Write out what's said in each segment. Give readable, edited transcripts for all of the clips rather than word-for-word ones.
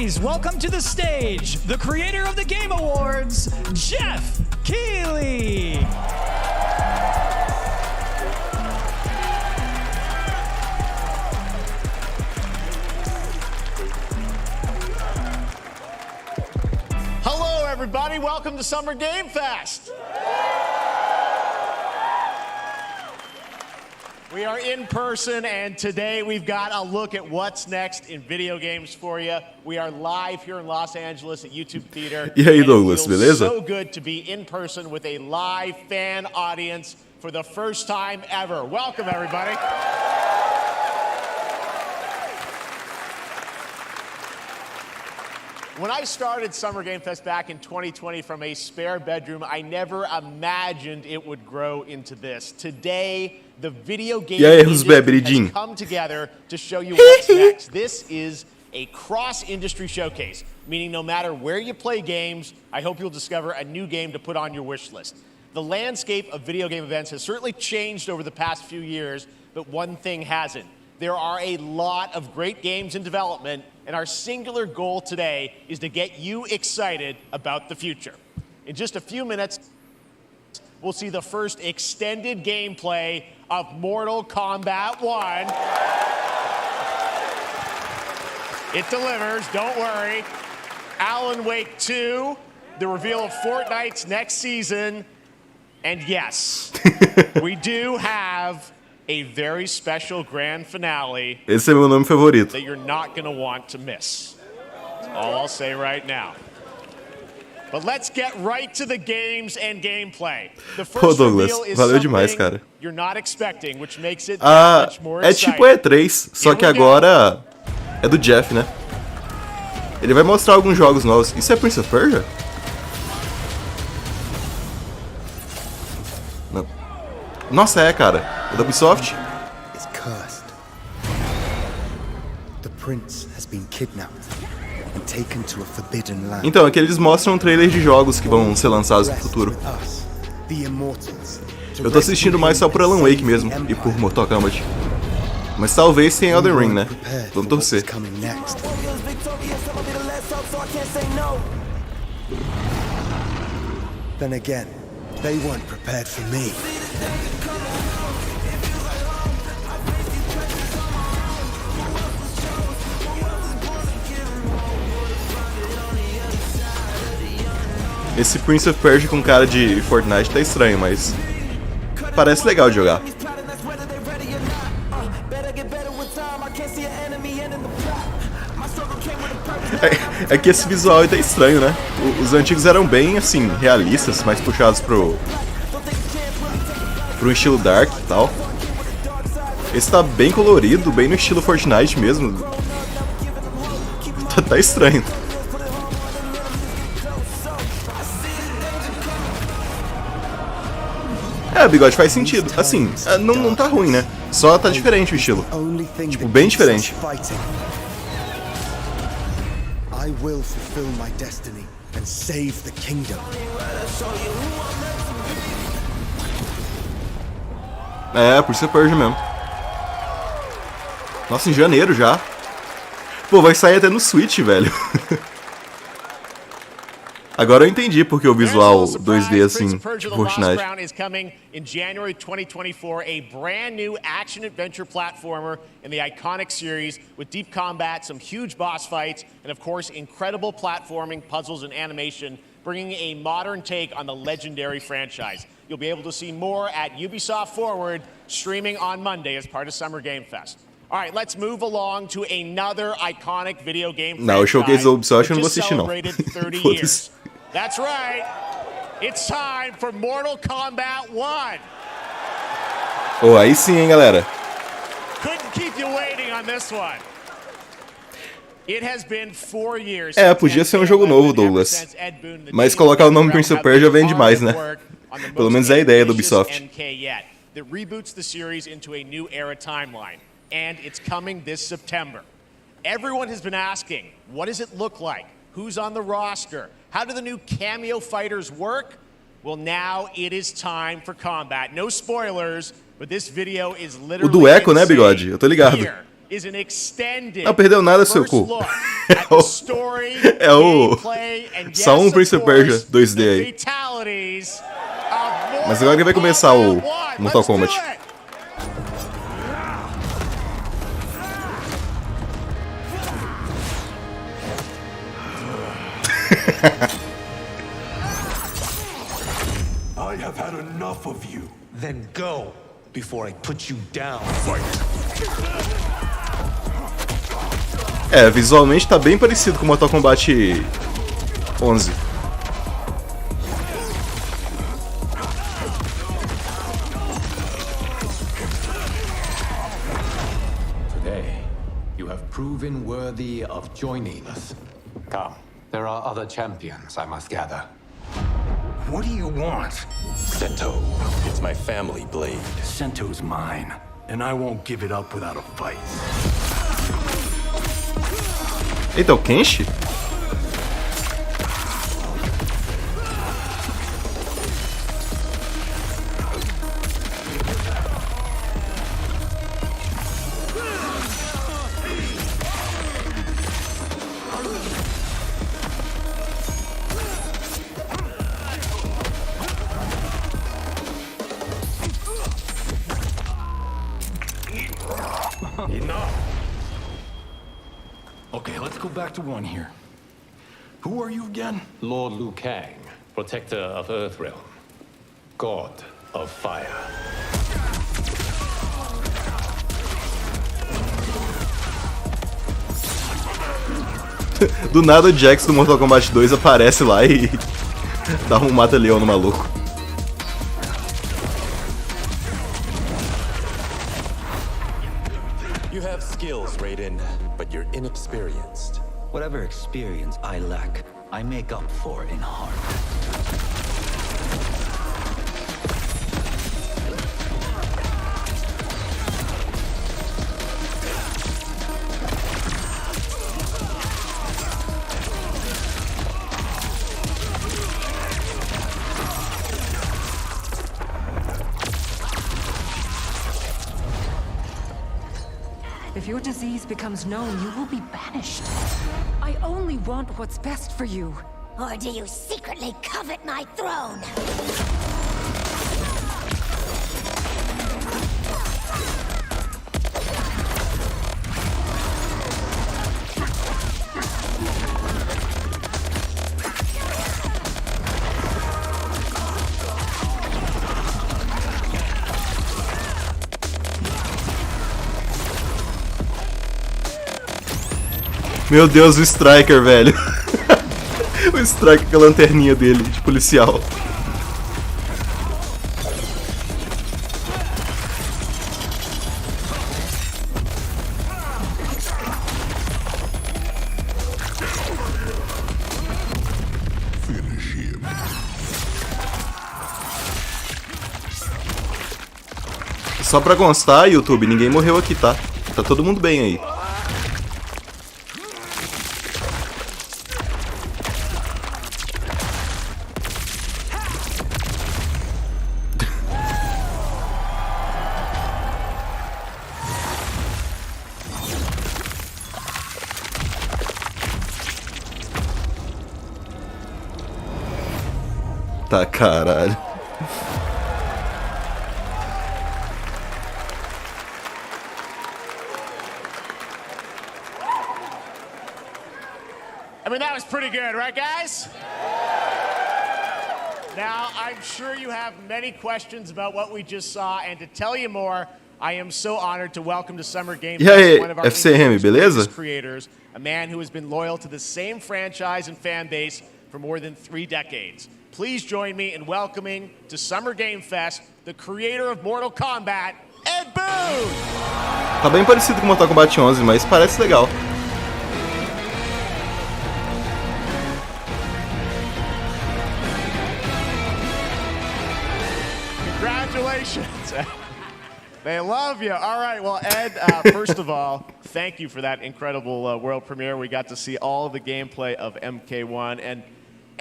Please welcome to the stage the creator of the Game Awards, Jeff Keighley. Hello, everybody. Welcome to Summer Game Fest. We are in person, and today we've got a look at what's next in video games for you. We are live here in Los Angeles at YouTube Theater. E aí, Douglas, beleza? So good to be in person with a live fan audience for the first time ever. Welcome, everybody. When I started Summer Game Fest back in 2020 from a spare bedroom, I never imagined it would grow into this. Today, the video game industry has come together to show you what's next. This is a cross-industry showcase, meaning no matter where you play games, I hope you'll discover a new game to put on your wish list. The landscape of video game events has certainly changed over the past few years, but one thing hasn't. There are a lot of great games in development, and our singular goal today is to get you excited about the future. In just a few minutes, we'll see the first extended gameplay of Mortal Kombat 1. It delivers, don't worry. Alan Wake 2, the reveal of Fortnite's next season, and yes, we do have a very special grand finale. Esse é meu nome favorito. That you're not going to want to miss. That's all I'll say right now. But let's get right to the games and gameplay. The first Pô, Douglas, reveal is valeu demais, something cara. You're not expecting, which makes it that much more É exciting. tipo E3, só que agora é do Jeff, né? Ele vai mostrar alguns jogos novos. Isso é Prince of Persia? Não. Nossa, é, cara. É da Ubisoft? Is cursed. The prince has been kidnapped and taken to a forbidden land. Então, aqui eles mostram um trailer de jogos que vão ser lançados no futuro. Eu tô assistindo mais só por Alan Wake mesmo, e por Mortal Kombat. Mas talvez tenha Elden Ring, né? Vamos torcer. Then again, they weren't prepared for me. Esse Prince of Persia com cara de Fortnite tá estranho, mas parece legal de jogar. É que esse visual tá estranho, né? Os antigos eram bem, assim, realistas, mais puxados pro estilo dark e tal. Esse tá bem colorido, bem no estilo Fortnite mesmo. Tá estranho. É, bigode, faz sentido. Assim, não tá ruim, né? Só tá diferente o estilo. Tipo, bem diferente. I will fulfill my destiny and save the kingdom. É, por ser Persia mesmo. Nossa, em janeiro já. Pô, vai sair até no Switch, velho. Agora eu entendi porque o visual 2D assim, tipo Fortnite. Is coming in January 2024, a brand new action adventure platformer in the iconic series with deep combat, some huge boss fights, and of course incredible platforming, puzzles, and animation, bringing a modern take on the legendary franchise. You'll be able to see more at Ubisoft Forward, streaming on Monday as part of Summer Game Fest. All right, let's move along to another iconic video game franchise. Não, o showcase da Ubisoft eu não vou assistir não. 30 years. That's right. It's time for Mortal Kombat 1. Oh, aí sim, hein, galera. Couldn't keep you waiting on this one. It has been 4 years. É, podia ser um jogo novo, Douglas. Mas colocar o nome Prince of Persia vem demais, né? Pelo menos é a ideia do Ubisoft. That reboots the series into a new era timeline, and it's coming this September. Everyone has been asking, what does it look like? Who's on the roster? How do the new cameo fighters work? Well, now it is time for combat. No spoilers, but this video is literally O do Echo, né, bigode? Eu tô ligado. Here is an extended Não perdeu nada, seu first cu. look at the story, É o gameplay, and só yes, Prince of Persia of course, 2D the aí. fatalities of Mas agora que vai começar o Mortal Let's do Kombat. it. I have had enough of you. Then go before I put you down. É, visualmente tá bem parecido com Mortal Kombat 11. Today, you have proven worthy of joining us. Come, there are other champions I must gather. What do you want? Sento, it's my family blade. Sento's mine, and I won't give it up without a fight. Eita, o Kenshi? Okay, let's go back to one here. Who are you again? Lord Liu Kang, protector of Earthrealm, god of fire. Do nada o Jax do Mortal Kombat 2 aparece lá e dá um mata-leão no maluco. You have skills, Raiden, but you're inexperienced. Whatever experience I lack, I make up for in heart. If your disease becomes known, you will be banished. I only want what's best for you. Or do you secretly covet my throne? Meu Deus, o Striker, velho. O Striker com a lanterninha dele, de policial. Finish him. Só pra constar, YouTube, ninguém morreu aqui, tá? Tá todo mundo bem aí. Tá, caralho. I mean, that was pretty good, right, guys? Now, I'm sure you have many questions about what we just saw, and to tell you more, I am so honored to welcome to Summer Game E Fest aí, one of our FCM, industry's beleza? greatest creators, a man who has been loyal to the same franchise and fan base for more than 3 decades. Please join me in welcoming to Summer Game Fest the creator of Mortal Kombat, Ed Boon! Tá bem parecido com Mortal Kombat 11, mas parece legal. Congratulations. They love you. All right, well, Ed, first of all, thank you for that incredible world premiere. We got to see all of the gameplay of MK1. And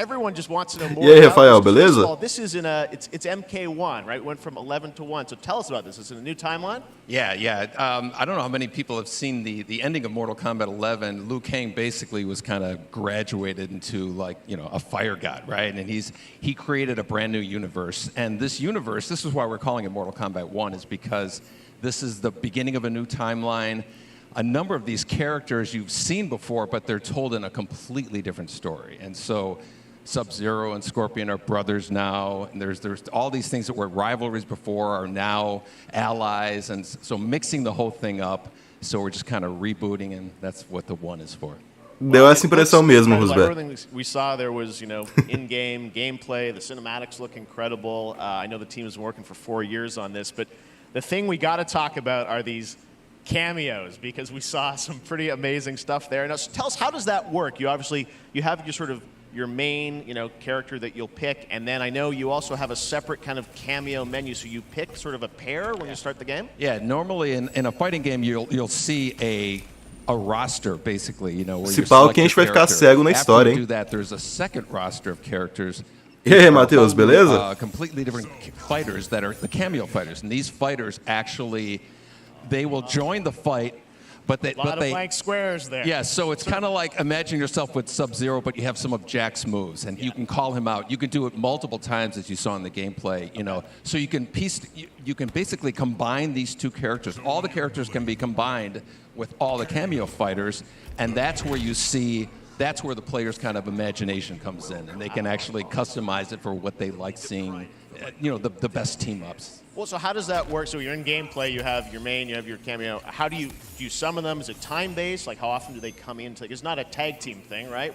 everyone just wants to know more. E aí, about Rafael, this. beleza? First of all, this is it's MK1, right? Went from 11 to 1. So tell us about this. Is it a new timeline? Yeah. I don't know how many people have seen the ending of Mortal Kombat 11. Liu Kang basically was kind of graduated into like, a fire god, right? And he created a brand new universe. And this universe, this is why we're calling it Mortal Kombat 1, is because this is the beginning of a new timeline. A number of these characters you've seen before, but they're told in a completely different story. And so Sub-Zero and Scorpion are brothers now, and there's all these things that were rivalries before are now allies, and so mixing the whole thing up, so we're just kind of rebooting, and that's what the 1 is for. Deu essa impressão mesmo, Rusberg. Everything we saw there was, in-game gameplay. The cinematics look incredible. I know the team has been working for 4 years on this, but the thing we got to talk about are these cameos, because we saw some pretty amazing stuff there. Now, tell us, how does that work? You have your main, character that you'll pick, and then I know you also have a separate kind of cameo menu, so you pick sort of a pair when you start the game? Yeah, normally in a fighting game, you'll see a roster, basically, where Se pau, quem a gente vai ficar cego na história, hein? After you do that, there's a second roster of characters. E aí, Matheus, beleza? Completely different fighters that are the cameo fighters, and these fighters actually, they will join the fight, but they... A lot of blank squares there. Yeah, so it's kind of like imagine yourself with Sub-Zero, but you have some of Jack's moves, and you can call him out. You can do it multiple times, as you saw in the gameplay, So you can basically combine these two characters. All the characters can be combined with all the cameo fighters, and that's where the player's kind of imagination comes in, and they can actually customize it for what they like seeing, the best team-ups. Well, so how does that work? So you're in gameplay, you have your main, you have your cameo. How do you summon them? Is it time-based? Like, how often do they come into? It's not a tag team thing, right?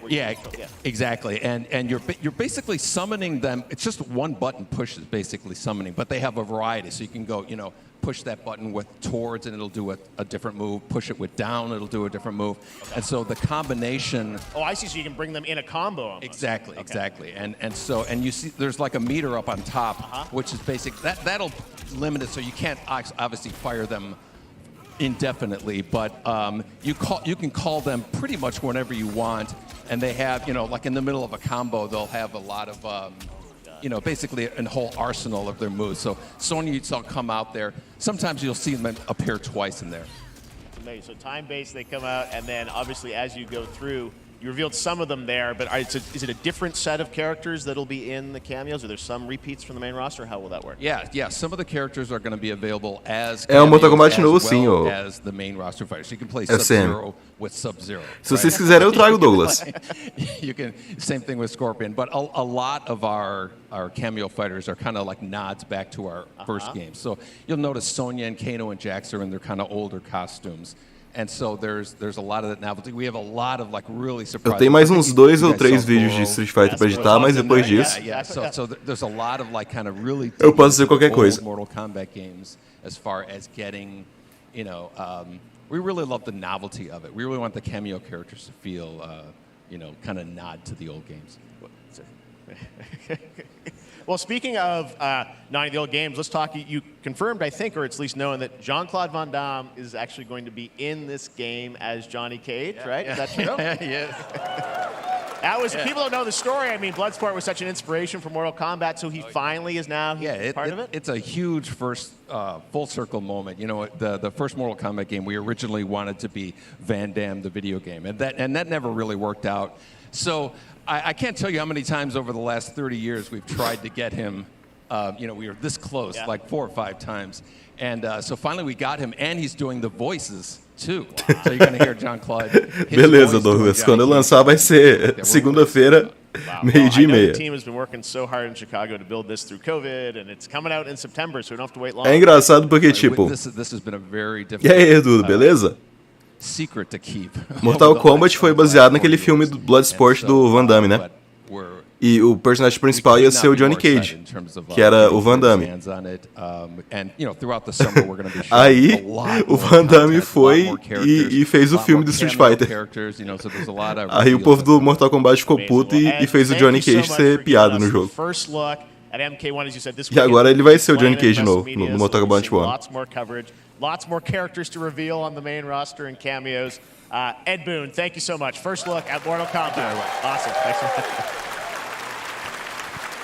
Exactly. And you're basically summoning them. It's just one button push is basically summoning, but they have a variety. So you can go, push that button with towards, and it'll do a different move. Push it with down, it'll do a different move. Okay. And so the combination. Oh, I see. So you can bring them in a combo. Almost. Exactly. And you see, there's like a meter up on top, which is basic. That'll limit it, so you can't obviously fire them indefinitely, but you can call them pretty much whenever you want, and they have, like in the middle of a combo, they'll have a lot of, basically a whole arsenal of their moves. So Sonya, you saw come out there. Sometimes you'll see them appear twice in there. Amazing. So time-based, they come out, and then obviously as you go through, you revealed some of them there, but is it a different set of characters that'll be in the cameos? Are there some repeats from the main roster? How will that work? Yeah. Some of the characters are going to be available as Mortal Kombat novo, sim, as the main roster fighters. So you can play Sub-Zero with Sub-Zero. Se vocês quiserem, eu trago, Douglas. You can. Same thing with Scorpion, but a lot of our cameo fighters are kind of like nods back to our first game. So you'll notice Sonya and Kano and Jax are in their kind of older costumes. And so there's a lot of that novelty. We have a lot of like really surprising. Eu tenho mais uns 2 ou 3 vídeos de Street Fighter pra editar, mas depois disso. So there's a lot of like kind of really. Eu posso dizer qualquer coisa. Mortal Kombat games, as far as getting, we really love the novelty of it. We really want the cameo characters to feel, kind of nod to the old games. Well, speaking of nodding the old games, let's talk. You confirmed, I think, or it's at least known, that Jean-Claude Van Damme is actually going to be in this game as Johnny Cage, right? Is that true? Yes. People don't know the story. I mean, Bloodsport was such an inspiration for Mortal Kombat, so he finally is now part of it? It's a huge first full circle moment. The first Mortal Kombat game, we originally wanted to be Van Damme, the video game, and that never really worked out. So I can't tell you how many times over the last 30 years we've tried to get him. We were this close, like 4 or 5 times. And so finally we got him, and he's doing the voices, too. Wow. So you're going to hear Jean-Claude. Beleza, Douglas. Quando eu lançar vai ser segunda-feira, meio-dia e meia. The team has been working so hard in Chicago to build this through COVID, and it's coming out in September, so we don't have to wait long. É engraçado porque, tipo... This has been a very E aí, Edu, beleza? Secret to keep. Mortal Kombat foi baseado naquele filme do Bloodsport do Van Damme, né? E o personagem principal ia ser o Johnny Cage, que era o Van Damme. Aí o Van Damme foi e fez o filme do Street Fighter. Aí o povo do Mortal Kombat ficou puto e fez o Johnny Cage ser piada no jogo. E agora ele vai ser o Johnny Cage novo no Mortal Kombat 1. Lots more characters to reveal on the main roster and cameos. Ed Boon, thank you so much. First look at Mortal Kombat. Awesome. Thanks so much.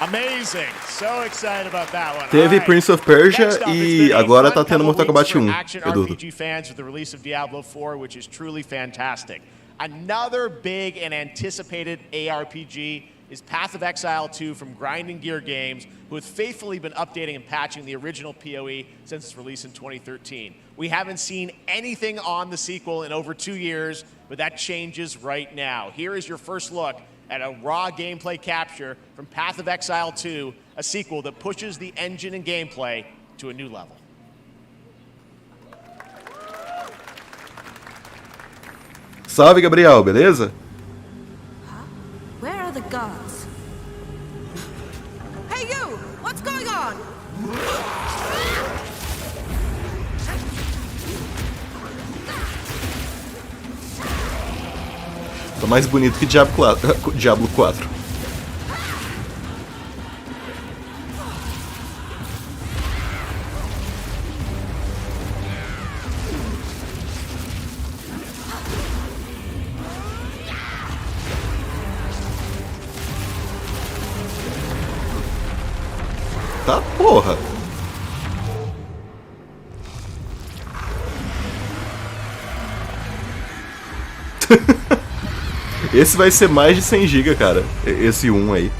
Amazing. So excited about that one. Teve Prince of Persia e agora tá tendo Mortal Kombat 1, Eduardo. RPG fans with the release of Diablo 4, which is truly fantastic. Another big and anticipated ARPG is Path of Exile 2 from Grinding Gear Games, who has faithfully been updating and patching the original PoE since its release in 2013. We haven't seen anything on the sequel in over 2 years, but that changes right now. Here is your first look at a raw gameplay capture from Path of Exile 2, a sequel that pushes the engine and gameplay to a new level. Salve, Gabriel, beleza? Where are the guards? Hey you! What's going on? Tá mais bonito que Diablo 4. Tá, porra. Esse vai ser mais de 100 GB, cara. Esse 1 aí.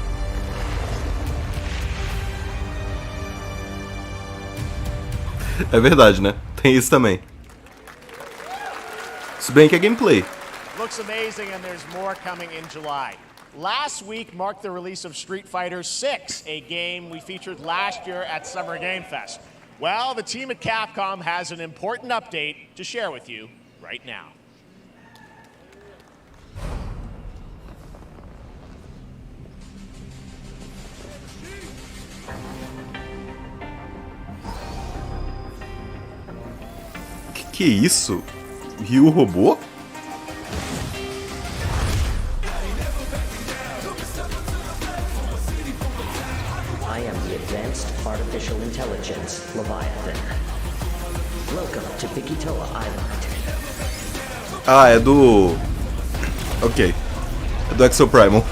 É verdade, né? Tem isso também. Se bem que é gameplay. Looks amazing and there's more coming in July. Last week marked the release of Street Fighter 6, a game we featured last year at Summer Game Fest. Well, the team at Capcom has an important update to share with you right now. Que isso? Ryu robô? I am the Advanced Artificial Intelligence, Leviathan. Welcome to Bikitoa Island. Ah, é do... Ok. É do Exoprimal.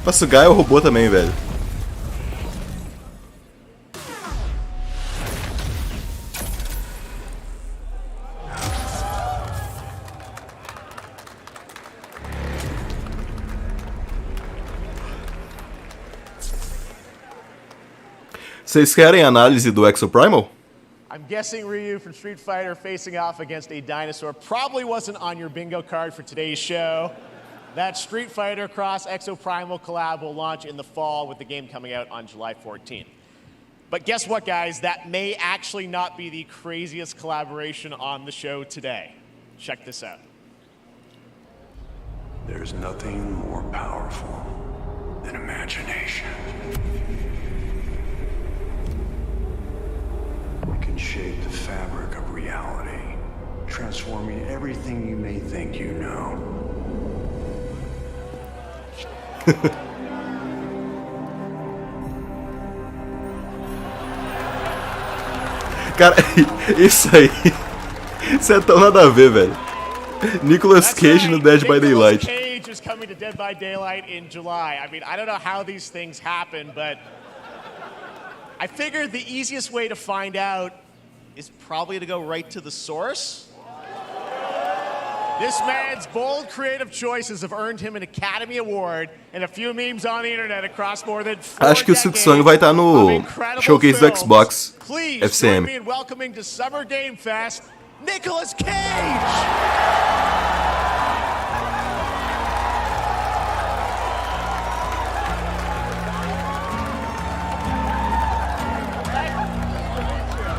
Nossa, o Guy é o robô também, velho. Vocês querem análise do Exoprimal? I'm guessing Ryu from Street Fighter facing off against a dinosaur probably wasn't on your bingo card for today's show. That Street Fighter Cross Exoprimal collab will launch in the fall with the game coming out on July 14th. But guess what, guys? That may actually not be the craziest collaboration on the show today. Check this out. There's nothing more powerful than imagination. It can shape the fabric of reality, transforming everything you may think you know. Cara, isso aí. Isso é tão nada a ver, velho. Nicolas Cage no Dead by Daylight. Nicolas Cage is coming to Dead by Daylight in July. I mean, I don't know how these things happen, but I figured the easiest way to find out is probably to go right to the source. This man's bold creative choices have earned him an Academy Award and a few memes on the internet across more than 4 Acho que o Silk Song vai estar no showcase do Xbox Please FCM. join me in welcoming to Summer Game Fest, Nicolas Cage!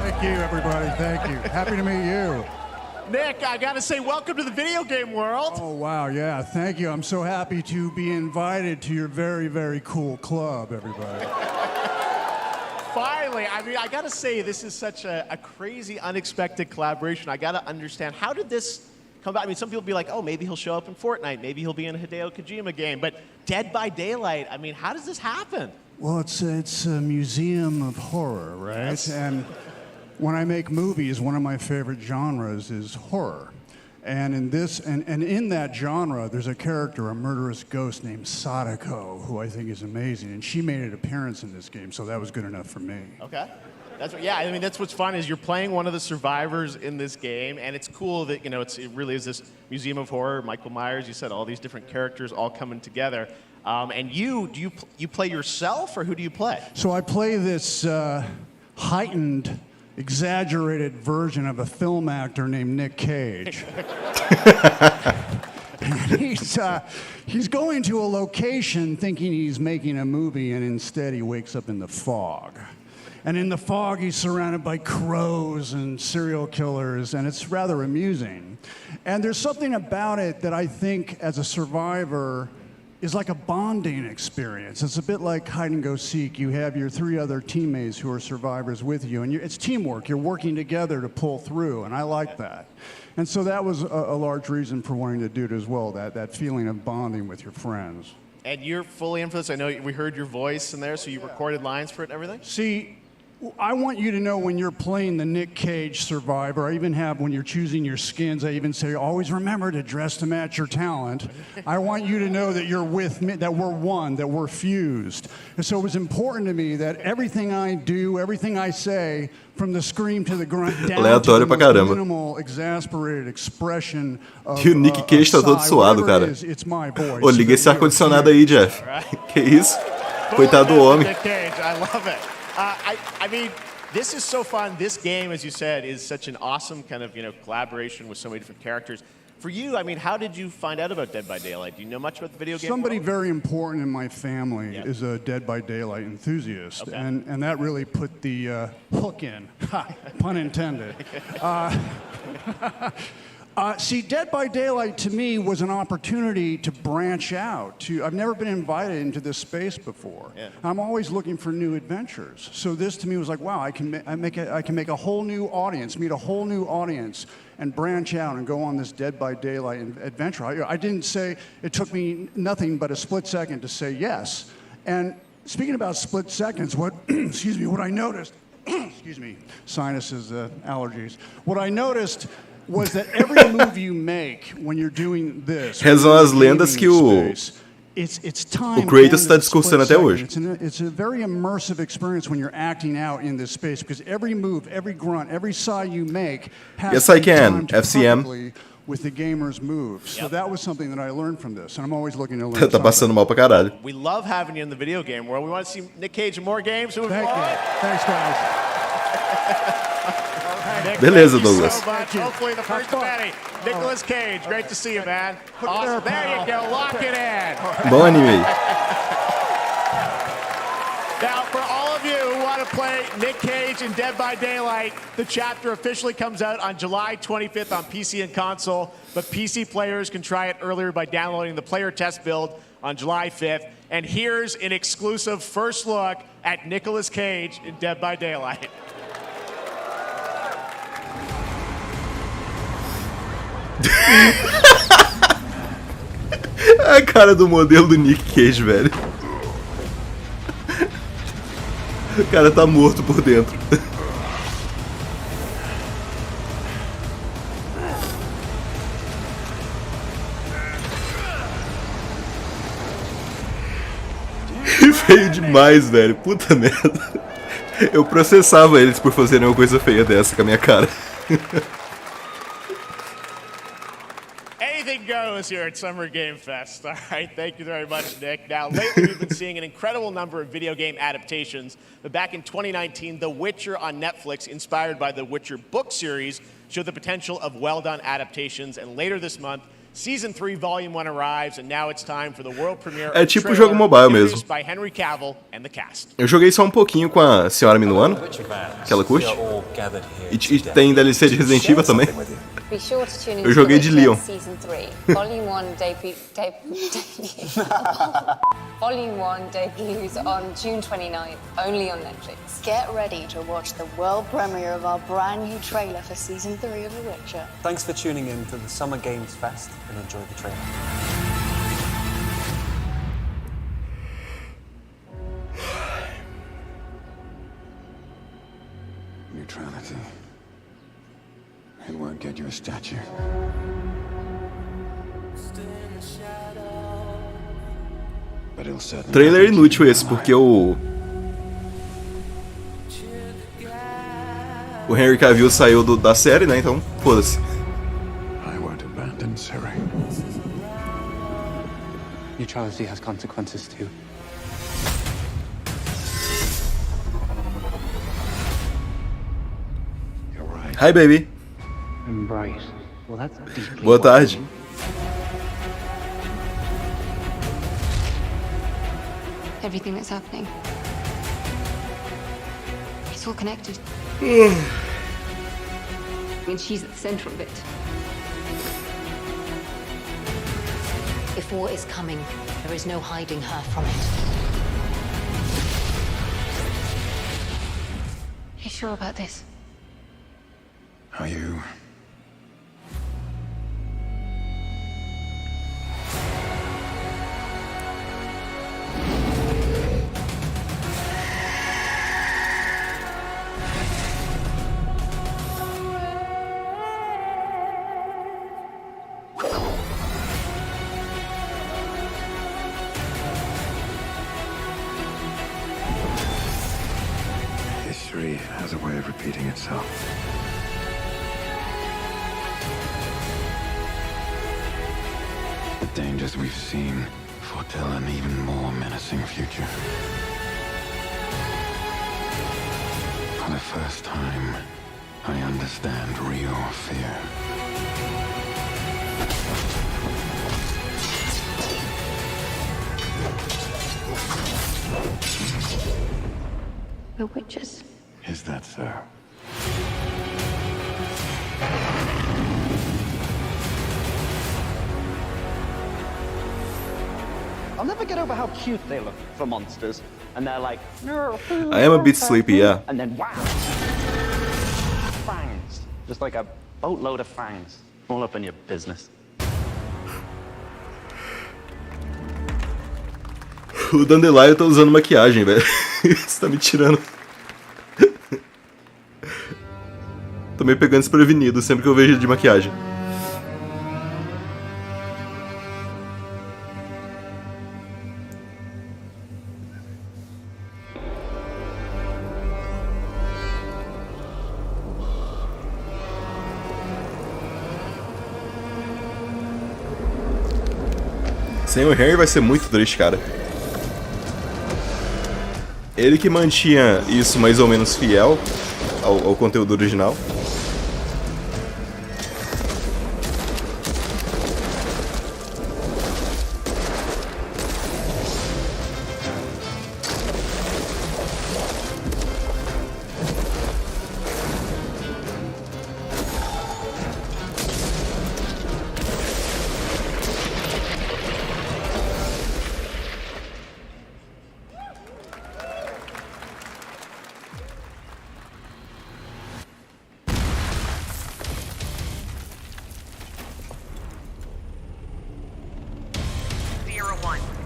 Thank you, everybody. Thank you. Happy to meet you. Nick, I gotta say, welcome to the video game world. Oh, wow, yeah, thank you. I'm so happy to be invited to your very, very cool club, everybody. Finally, I mean, I gotta say, this is such a crazy, unexpected collaboration. I gotta understand, how did this come about? I mean, some people be like, oh, maybe he'll show up in Fortnite, maybe he'll be in a Hideo Kojima game, but Dead by Daylight, I mean, how does this happen? Well, it's a museum of horror, right? Yes. And when I make movies, one of my favorite genres is horror. And in this, and in that genre, there's a character, a murderous ghost named Sadako, who I think is amazing. And she made an appearance in this game, so that was good enough for me. Okay. I mean, that's what's fun is you're playing one of the survivors in this game, and it's cool that, it really is this museum of horror, Michael Myers, you said all these different characters all coming together. And you play yourself, or who do you play? So I play this heightened, exaggerated version of a film actor named Nick Cage. He's going to a location thinking he's making a movie, and instead he wakes up in the fog. And in the fog, he's surrounded by crows and serial killers, and it's rather amusing. And there's something about it that I think, as a survivor, is like a bonding experience. It's a bit like hide and go seek. You have your 3 other teammates who are survivors with you, and it's teamwork. You're working together to pull through, and I like that. And so that was a large reason for wanting to do it as well, that feeling of bonding with your friends. And you're fully in for this. I know we heard your voice in there, so you recorded lines for it and everything? See, I want you to know when you're playing the Nick Cage survivor, I even have, when you're choosing your skins, I even say, always remember to dress to match your talent. I want you to know that you're with me, that we're one, that we're fused. And so it was important to me that everything I do, everything I say, from the scream to the grunt, down to the minimal, exasperated expression of, e o Nick Cage tá todo suado, cara. Ô, liga esse ar-condicionado aí, Jeff. Que isso? Coitado do homem. Nick Cage, I love it. I mean, this is so fun. This game, as you said, is such an awesome kind of, collaboration with so many different characters. For you, I mean, how did you find out about Dead by Daylight? Do you know much about the video game? Somebody very important in my family is a Dead by Daylight enthusiast, okay. and that really put the hook in, pun intended. See, Dead by Daylight to me was an opportunity to branch out. I've never been invited into this space before. Yeah. I'm always looking for new adventures. So this to me was like, wow, I can make a whole new audience, meet a whole new audience, and branch out and go on this Dead by Daylight adventure. I didn't say, it took me nothing but a split second to say yes. And speaking about split seconds, what I noticed, excuse me, sinuses, allergies. What I noticed was that every move you make when you're doing this, rezam as lendas que o Kratos está discursando até hoje. It's a very immersive experience when you're acting out in this space, because every move, every grunt, every sigh you make has to be timed perfectly with the gamer's moves. So that was something that I learned from this, and I'm always looking to learn. Tá passando mal pra caralho. We love having you in the video game world. We want to see Nick Cage in more games. Thank you. Thanks, guys. Beleza, Douglas. So hopefully the first of many. Nicolas Cage, great to see you, man. Awesome. There you go. Lock it in. Bom anime. Now, for all of you who want to play Nick Cage in Dead by Daylight, the chapter officially comes out on July 25th on PC and console, but PC players can try it earlier by downloading the player test build on July 5th. And here's an exclusive first look at Nicolas Cage in Dead by Daylight. A cara do modelo do Nick Cage, velho. O cara tá morto por dentro. Feio demais, velho. Puta merda. Eu processava eles por fazerem uma coisa feia dessa com a minha cara. Anything goes here at Summer Game Fest. All right, thank you very much, Nick. Now, lately we've been seeing an incredible number of video game adaptations. But back in 2019, The Witcher on Netflix, inspired by the Witcher book series, showed the potential of well-done adaptations. And later this month, Season 3, Volume 1 arrives, and now it's time for the world premiere é tipo jogo mobile mesmo. By Henry Cavill and the cast. Eu joguei só um pouquinho com a senhora Minuano, que ela curte. E tem DLC de Resident Evil também. Eu joguei de Leon. Volume 1 debuts on June 29th, only on Netflix. Get ready to watch the world premiere of our brand new trailer for Season 3 of The Witcher. Thanks for tuning in to the Summer Games Fest and enjoy the trailer. Neutrality. It won't get you a statue. Trailer inútil esse, porque o Henry Cavill saiu da série, né? Então, foda-se. I won't abandon Siri. Neutrality has consequences too. Hi, baby. Right. Well, that's deeply Boa tarde. Everything that's happening. It's all connected. And she's at the center of it. If war is coming, there is no hiding her from it. You sure about this? Are you? History has a way of repeating itself. The dangers we've seen foretell an even more menacing future. For the first time, I understand real fear. The witches. Is that so? I'll never get over how cute they look for monsters. And they're like, I am a bit sleepy, yeah. And then wow. Fangs. Just like a boatload of fangs. All up in your business. O Dandelion tá usando maquiagem, velho. Você tá me tirando. Tô meio pegando desprevenido sempre que eu vejo ele de maquiagem. Sem o Henry vai ser muito triste, cara. Ele que mantinha isso mais ou menos fiel ao conteúdo original.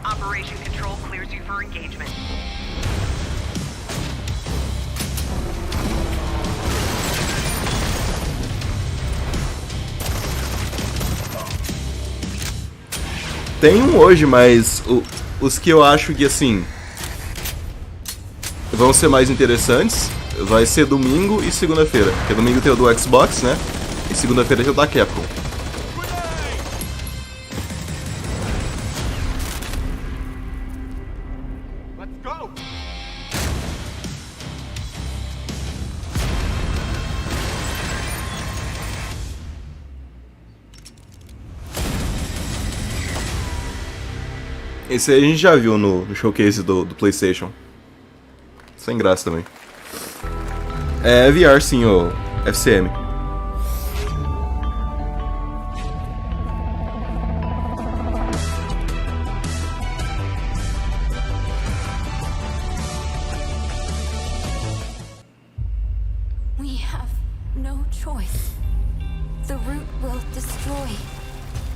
Operation Control clears you for engagement. Tem um hoje, mas os que eu acho que, assim, vão ser mais interessantes vai ser domingo e segunda-feira. Porque domingo tem o do Xbox, né? E segunda-feira tem o da Capcom. Esse aí a gente já viu no showcase do PlayStation. Sem graça também. É VR sim, o FCM. We have no choice. The root will destroy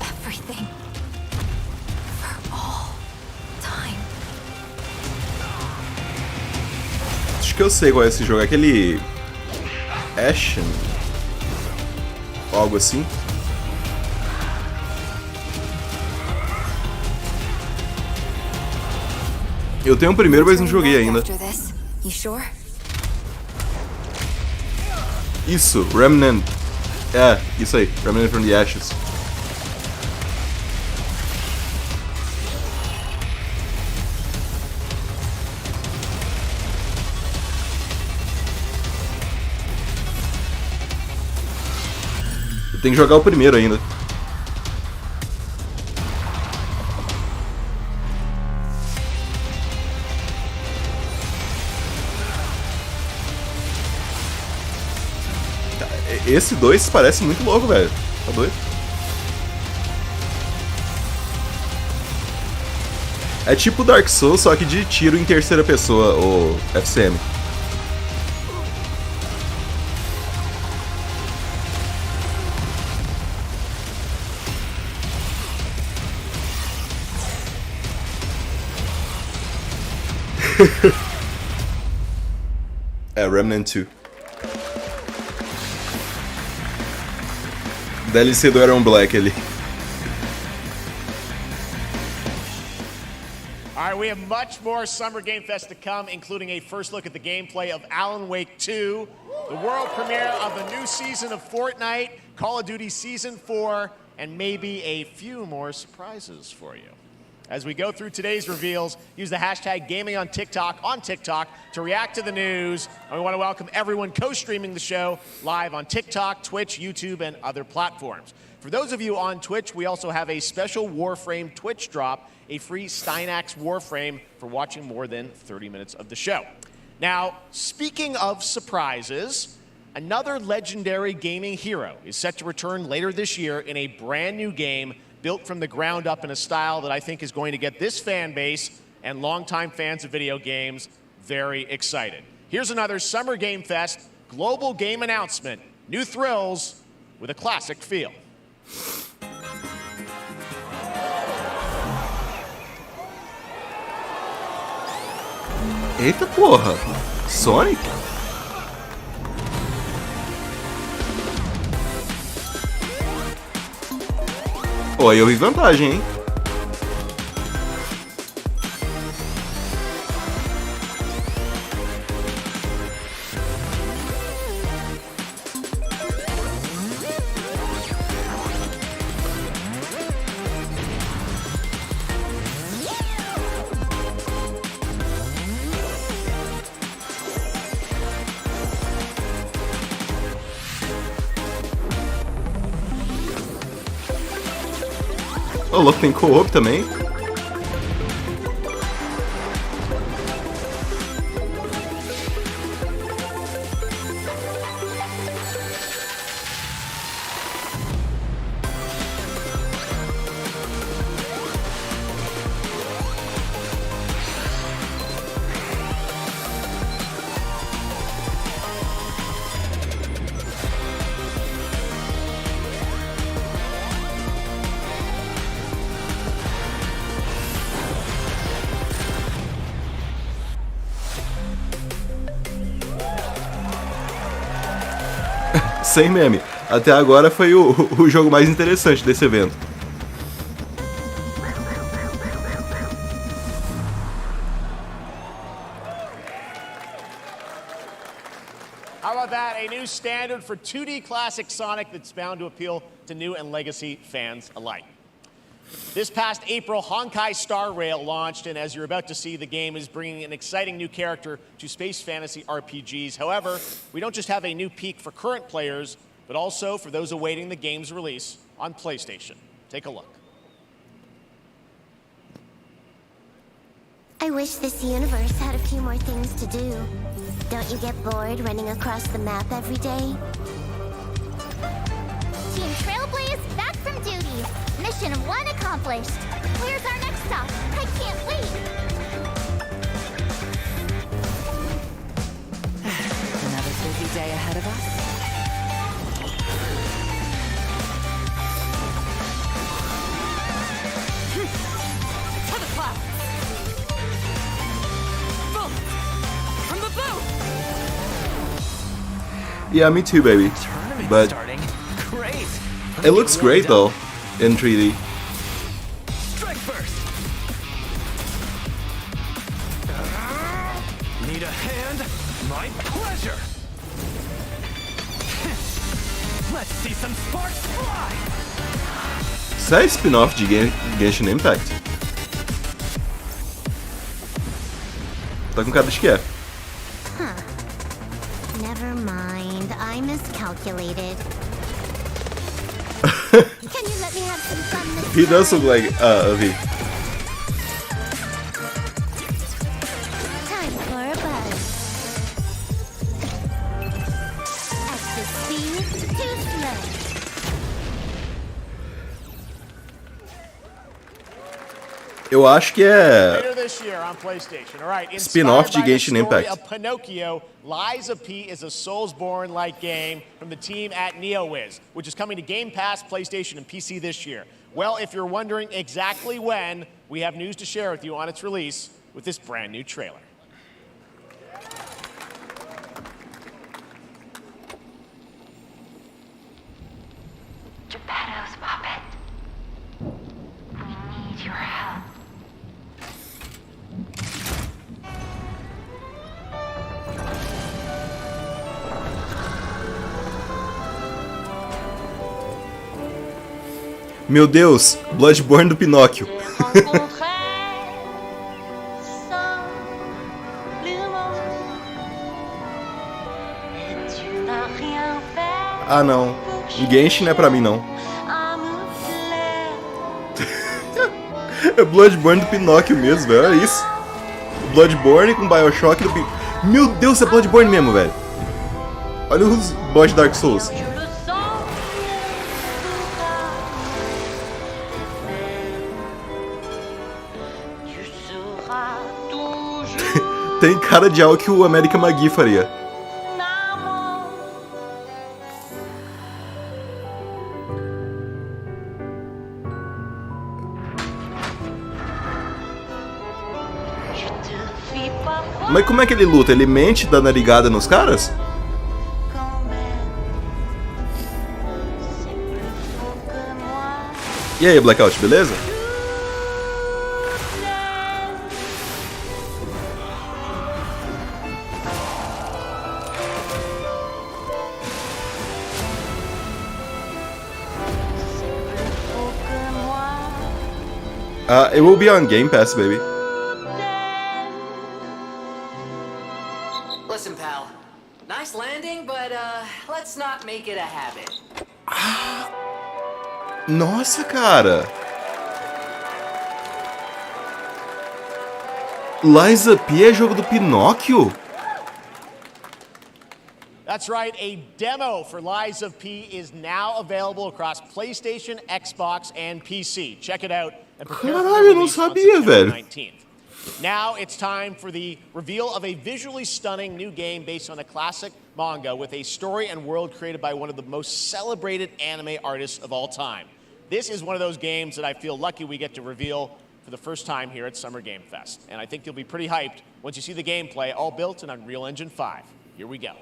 everything. Acho que eu sei qual é esse jogo, é aquele Ashen, algo assim. Eu tenho o primeiro, mas não joguei ainda. Isso, Remnant. É, isso aí, Remnant from the Ashes. Eu tenho que jogar o primeiro ainda. Esse 2 parece muito louco, velho. Tá doido? É tipo Dark Souls, só que de tiro em terceira pessoa, o FCM. É, Remnant 2. DLC do Iron Black ali. All right, we have much more Summer Game Fest to come, including a first look at the gameplay of Alan Wake 2, the world premiere of the new season of Fortnite, Call of Duty Season 4, and maybe a few more surprises for you. As we go through today's reveals, use the hashtag gaming on TikTok to react to the news. And we want to welcome everyone co-streaming the show live on TikTok, Twitch, YouTube, and other platforms. For those of you on Twitch, we also have a special Warframe Twitch drop, a free Steinax Warframe for watching more than 30 minutes of the show. Now, speaking of surprises, another legendary gaming hero is set to return later this year in a brand new game built from the ground up in a style that I think is going to get this fan base and longtime fans of video games very excited. Here's another Summer Game Fest global game announcement. New thrills with a classic feel. Eita porra! Sonic? Pô, aí eu vi vantagem, hein? O louco, tem co-op também. Sem meme. Até agora foi o jogo mais interessante desse evento. How about that? A new standard for 2D classic Sonic that's bound to appeal to new and legacy fans alike. This past April, Honkai Star Rail launched, and as you're about to see, the game is bringing an exciting new character to space fantasy RPGs. However, we don't just have a new peak for current players, but also for those awaiting the game's release on PlayStation. Take a look. I wish this universe had a few more things to do. Don't you get bored running across the map every day? Team Trailblaze, back from duty. Mission 1 accomplished. Where's our next stop? I can't wait. Another busy day ahead of us. To the clouds. Boom. From the boot. Yeah, me too, baby. But Great. it looks great though in 3D. Strike first. a hand? My pleasure. Let's see some sparks fly. Isso é spin-off de Genshin Impact? Tá com cara de que é. Never mind. I miscalculated. Can you let me have some fun this He does look like a V. time for a buzz. Excess speed, too slow. Eu acho que é Later this year on PlayStation. All right, spin-off de inspired by the Genshin story Impact. of Pinocchio, Lies of P is a Soulsborne-like game from the team at NeoWiz, which is coming to Game Pass, PlayStation, and PC this year. Well, if you're wondering exactly when, we have news to share with you on its release with this brand new trailer. Geppetto's puppet. We need your help. Meu Deus, Bloodborne do Pinóquio. Ah não, Genshin não é pra mim não. É Bloodborne do Pinóquio mesmo, velho, olha isso. Bloodborne com Bioshock do Pinóquio. Meu Deus, é Bloodborne mesmo, velho. Olha os boss de Dark Souls. Tem cara de algo que o American Magui faria. Mas como é que ele luta? Ele mente, dá narigada nos caras? E aí, Blackout, beleza? It will be on Game Pass, baby. Listen, pal. Nice landing, but let's not make it a habit. Nossa, cara. Lies of P é jogo do Pinóquio? That's right, a demo for Lies of P is now available across PlayStation, Xbox, and PC. Check it out and prepare for the Caralho, eu não release on sabia, September velho. 19th. Now it's time for the reveal of a visually stunning new game based on a classic manga with a story and world created by one of the most celebrated anime artists of all time. This is one of those games that I feel lucky we get to reveal for the first time here at Summer Game Fest. And I think you'll be pretty hyped once you see the gameplay, all built in Unreal Engine 5. Here we go.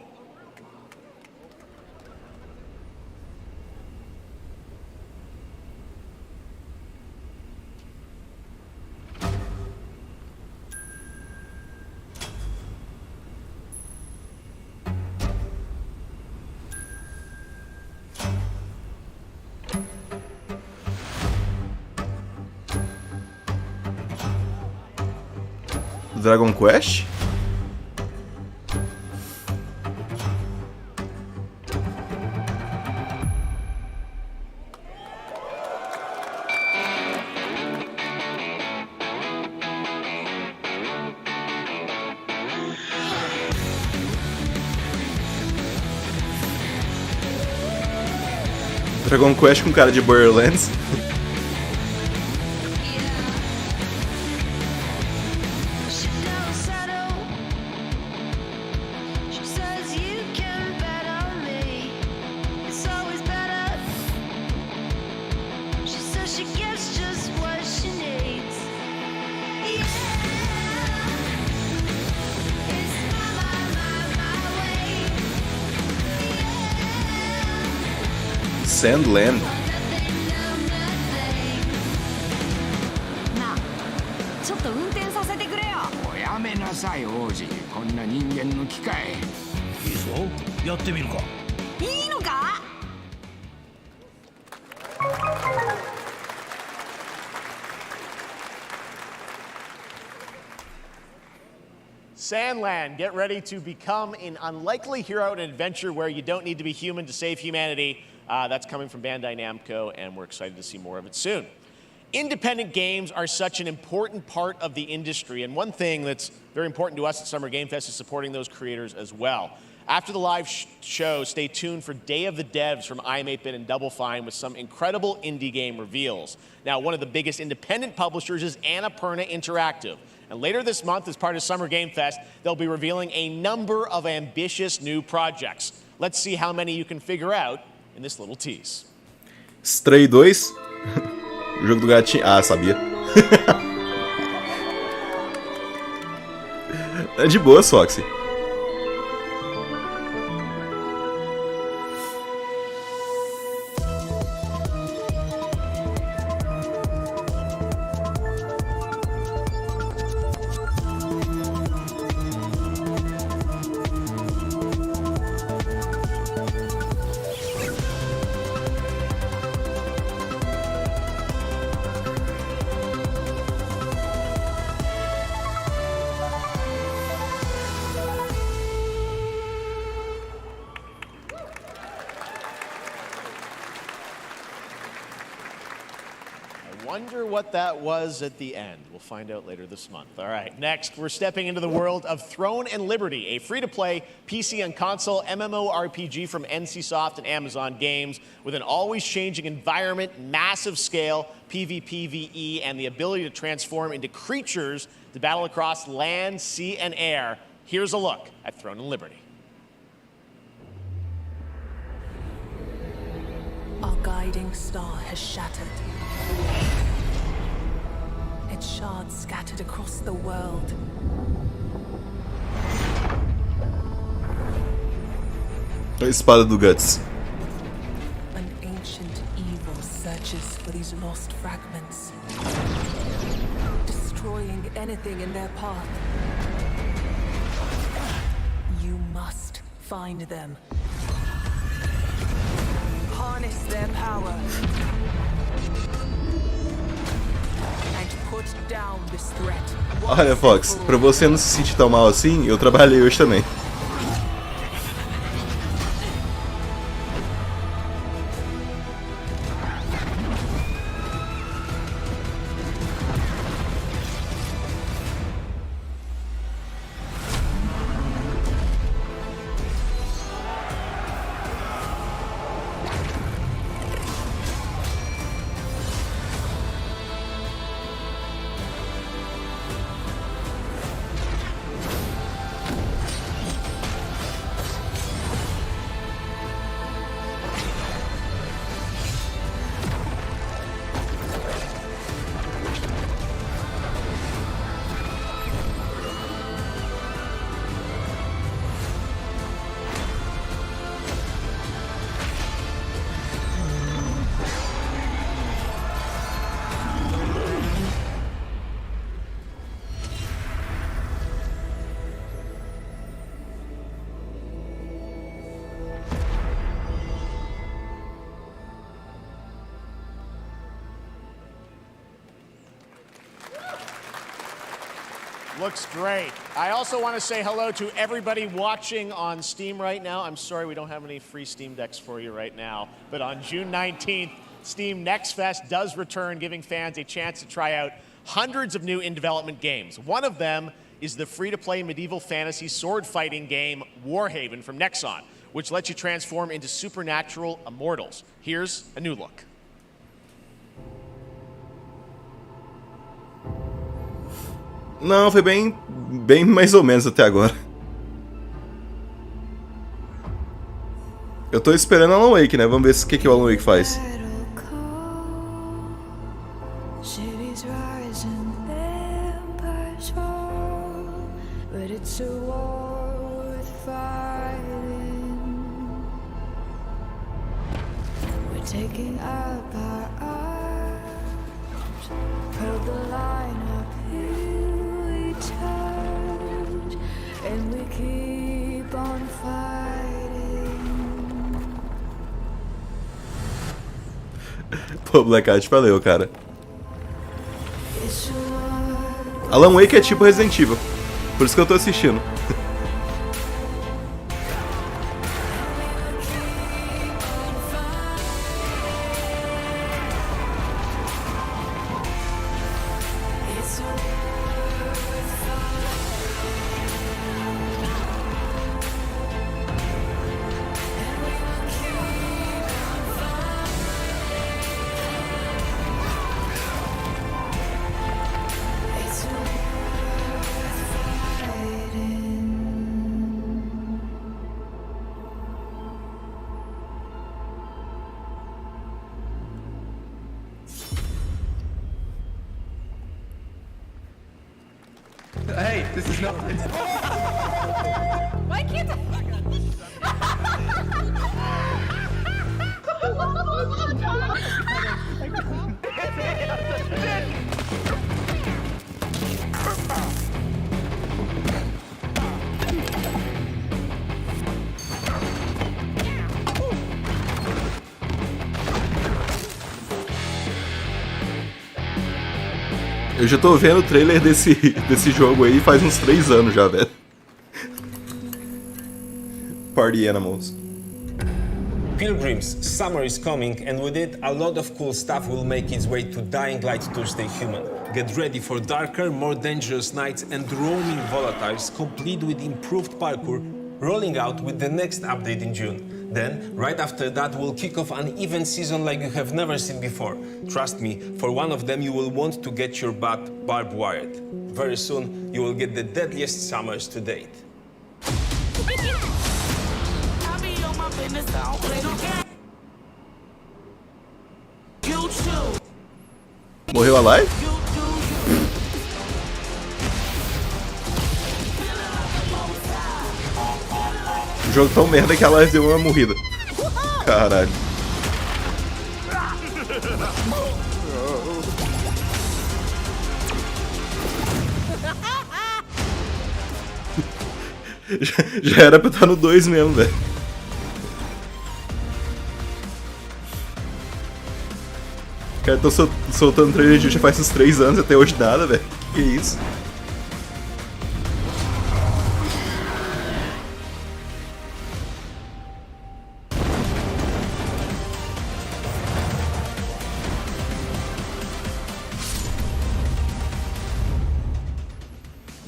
Dragon Quest? Dragon Quest com cara de Borderlands? Sandland. やめなさい王子、こんな人間の機械。いいぞ、やってみるか。いいのか。Sandland, get ready to become an unlikely hero in an adventure where you don't need to be human to save humanity. That's coming from Bandai Namco, and we're excited to see more of it soon. Independent games are such an important part of the industry, and one thing that's very important to us at Summer Game Fest is supporting those creators as well. After the live show, stay tuned for Day of the Devs from iam8bit and Double Fine with some incredible indie game reveals. Now, one of the biggest independent publishers is Annapurna Interactive. And later this month, as part of Summer Game Fest, they'll be revealing a number of ambitious new projects. Let's see how many you can figure out in this little tease. Stray 2? O jogo do gatinho. Ah, sabia. É de boa, Soxy. Wonder what that was at the end. We'll find out later this month. All right, next, we're stepping into the world of Throne and Liberty, a free-to-play PC and console MMORPG from NCSoft and Amazon Games with an always-changing environment, massive scale, PvPvE, and the ability to transform into creatures to battle across land, sea, and air. Here's a look at Throne and Liberty. Our guiding star has shattered. Its shards scattered across the world. A espada do Guts. An ancient evil searches for these lost fragments, destroying anything in their path. You must find them. Harness their power. Olha, Fox, pra você não se sentir tão mal assim, eu trabalhei hoje também. Looks great. I also want to say hello to everybody watching on Steam right now. I'm sorry we don't have any free Steam Decks for you right now, but on June 19th, Steam Next Fest does return, giving fans a chance to try out hundreds of new in-development games. One of them is the free-to-play medieval fantasy sword fighting game Warhaven from Nexon, which lets you transform into supernatural immortals. Here's a new look. Não, foi bem mais ou menos até agora. Eu tô esperando Alan Wake, né? Vamos ver o que o Alan Wake faz. Taking up our arms, hold the line up, here we turn. Pô, Black Eyed valeu, cara. Alan Wake é tipo Resident Evil. Por isso que eu tô assistindo. Hey, this is not. Why can't Eu já tô vendo o trailer desse jogo aí faz uns 3 anos já, velho. Party Animals. Pilgrims, summer is coming, and with it, a lot of cool stuff will make its way to Dying Light to stay human. Get ready for darker, more dangerous nights and roaming volatiles, complete with improved parkour, rolling out with the next update in June. Then, right after that, we'll kick off an event season like you have never seen before. Trust me, for one of them you will want to get your butt barbed wired. Very soon, you will get the deadliest summers to date. Morreu a live? O jogo tão merda que a live deu uma morrida. Caralho. Já era pra estar no 2 mesmo, velho. Cara, tô soltando trailer de já faz uns 3 anos, até hoje nada, velho. Que isso?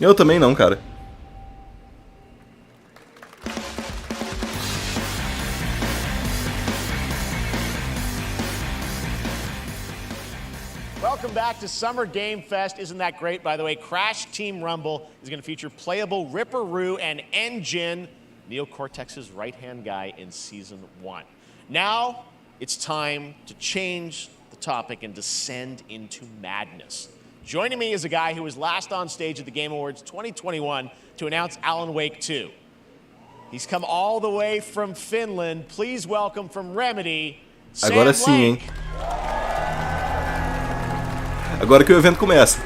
Eu também não, cara. Welcome back to Summer Game Fest. Isn't that great? By the way, Crash Team Rumble is going to feature playable Ripperoo and Engine, Neo Cortex's right-hand guy in Season 1. Now, it's time to change the topic and descend into madness. Joining me is a guy who was last on stage at the Game Awards 2021 to announce Alan Wake 2. He's come all the way from Finland. Please welcome from Remedy, Sam Agora sim, hein? Lake. Agora que o evento começa.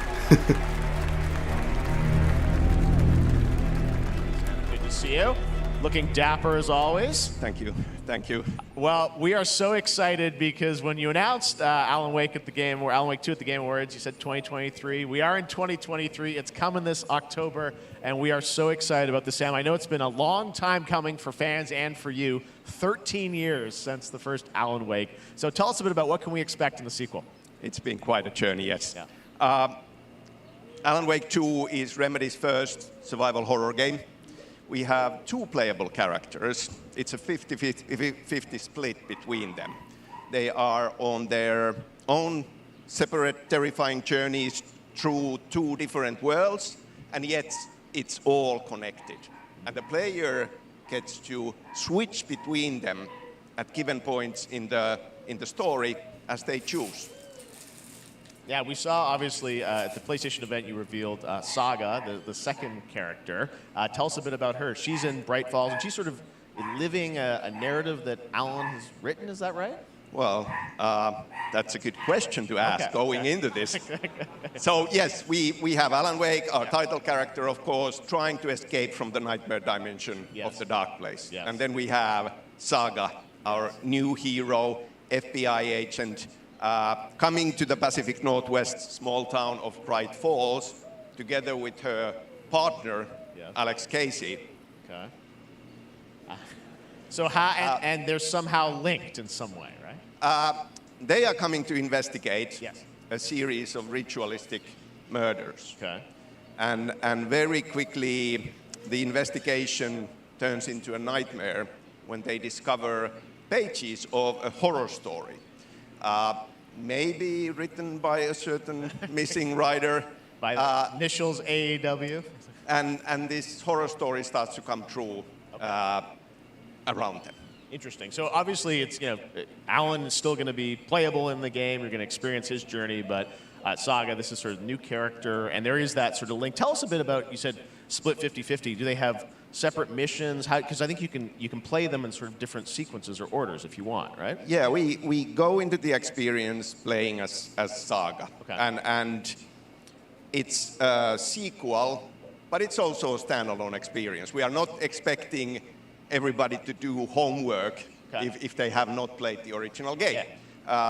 Good to see you. Looking dapper as always. Thank you. Thank you. Well, we are so excited because when you announced Alan Wake 2 at the Game Awards, you said 2023. We are in 2023. It's coming this October, and we are so excited about this, Sam. I know it's been a long time coming for fans and for you. 13 years since the first Alan Wake. So tell us a bit about what can we expect in the sequel. It's been quite a journey, yes. Yeah. Alan Wake 2 is Remedy's first survival horror game. We have 2 playable characters. It's a 50-50 split between them. They are on their own separate terrifying journeys through 2 different worlds, and yet it's all connected. And the player gets to switch between them at given points in the story as they choose. Yeah, we saw, obviously, at the PlayStation event, you revealed Saga, the second character. Tell us a bit about her. She's in Bright Falls, and she's sort of living a narrative that Alan has written, is that right? Well, that's a good question to ask going into this. So, yes, we have Alan Wake, our title character, of course, trying to escape from the nightmare dimension of the dark place. Yes. And then we have Saga, our new hero, FBI agent, coming to the Pacific Northwest small town of Bright Falls, together with her partner, Alex Casey. Okay. So how, and they're somehow linked in some way, right? They are coming to investigate a series of ritualistic murders. Okay. And very quickly, the investigation turns into a nightmare when they discover pages of a horror story. Maybe written by a certain missing writer. By the initials AEW. And this horror story starts to come true around them. Interesting. So obviously, it's Alan is still going to be playable in the game. You're going to experience his journey, but Saga, this is sort of new character, and there is that sort of link. Tell us a bit about. You said split 50-50. Do they have separate missions? Because I think you can play them in sort of different sequences or orders if you want, right? Yeah, we go into the experience playing as Saga, and it's a sequel, but it's also a standalone experience. We are not expecting everybody to do homework if they have not played the original game.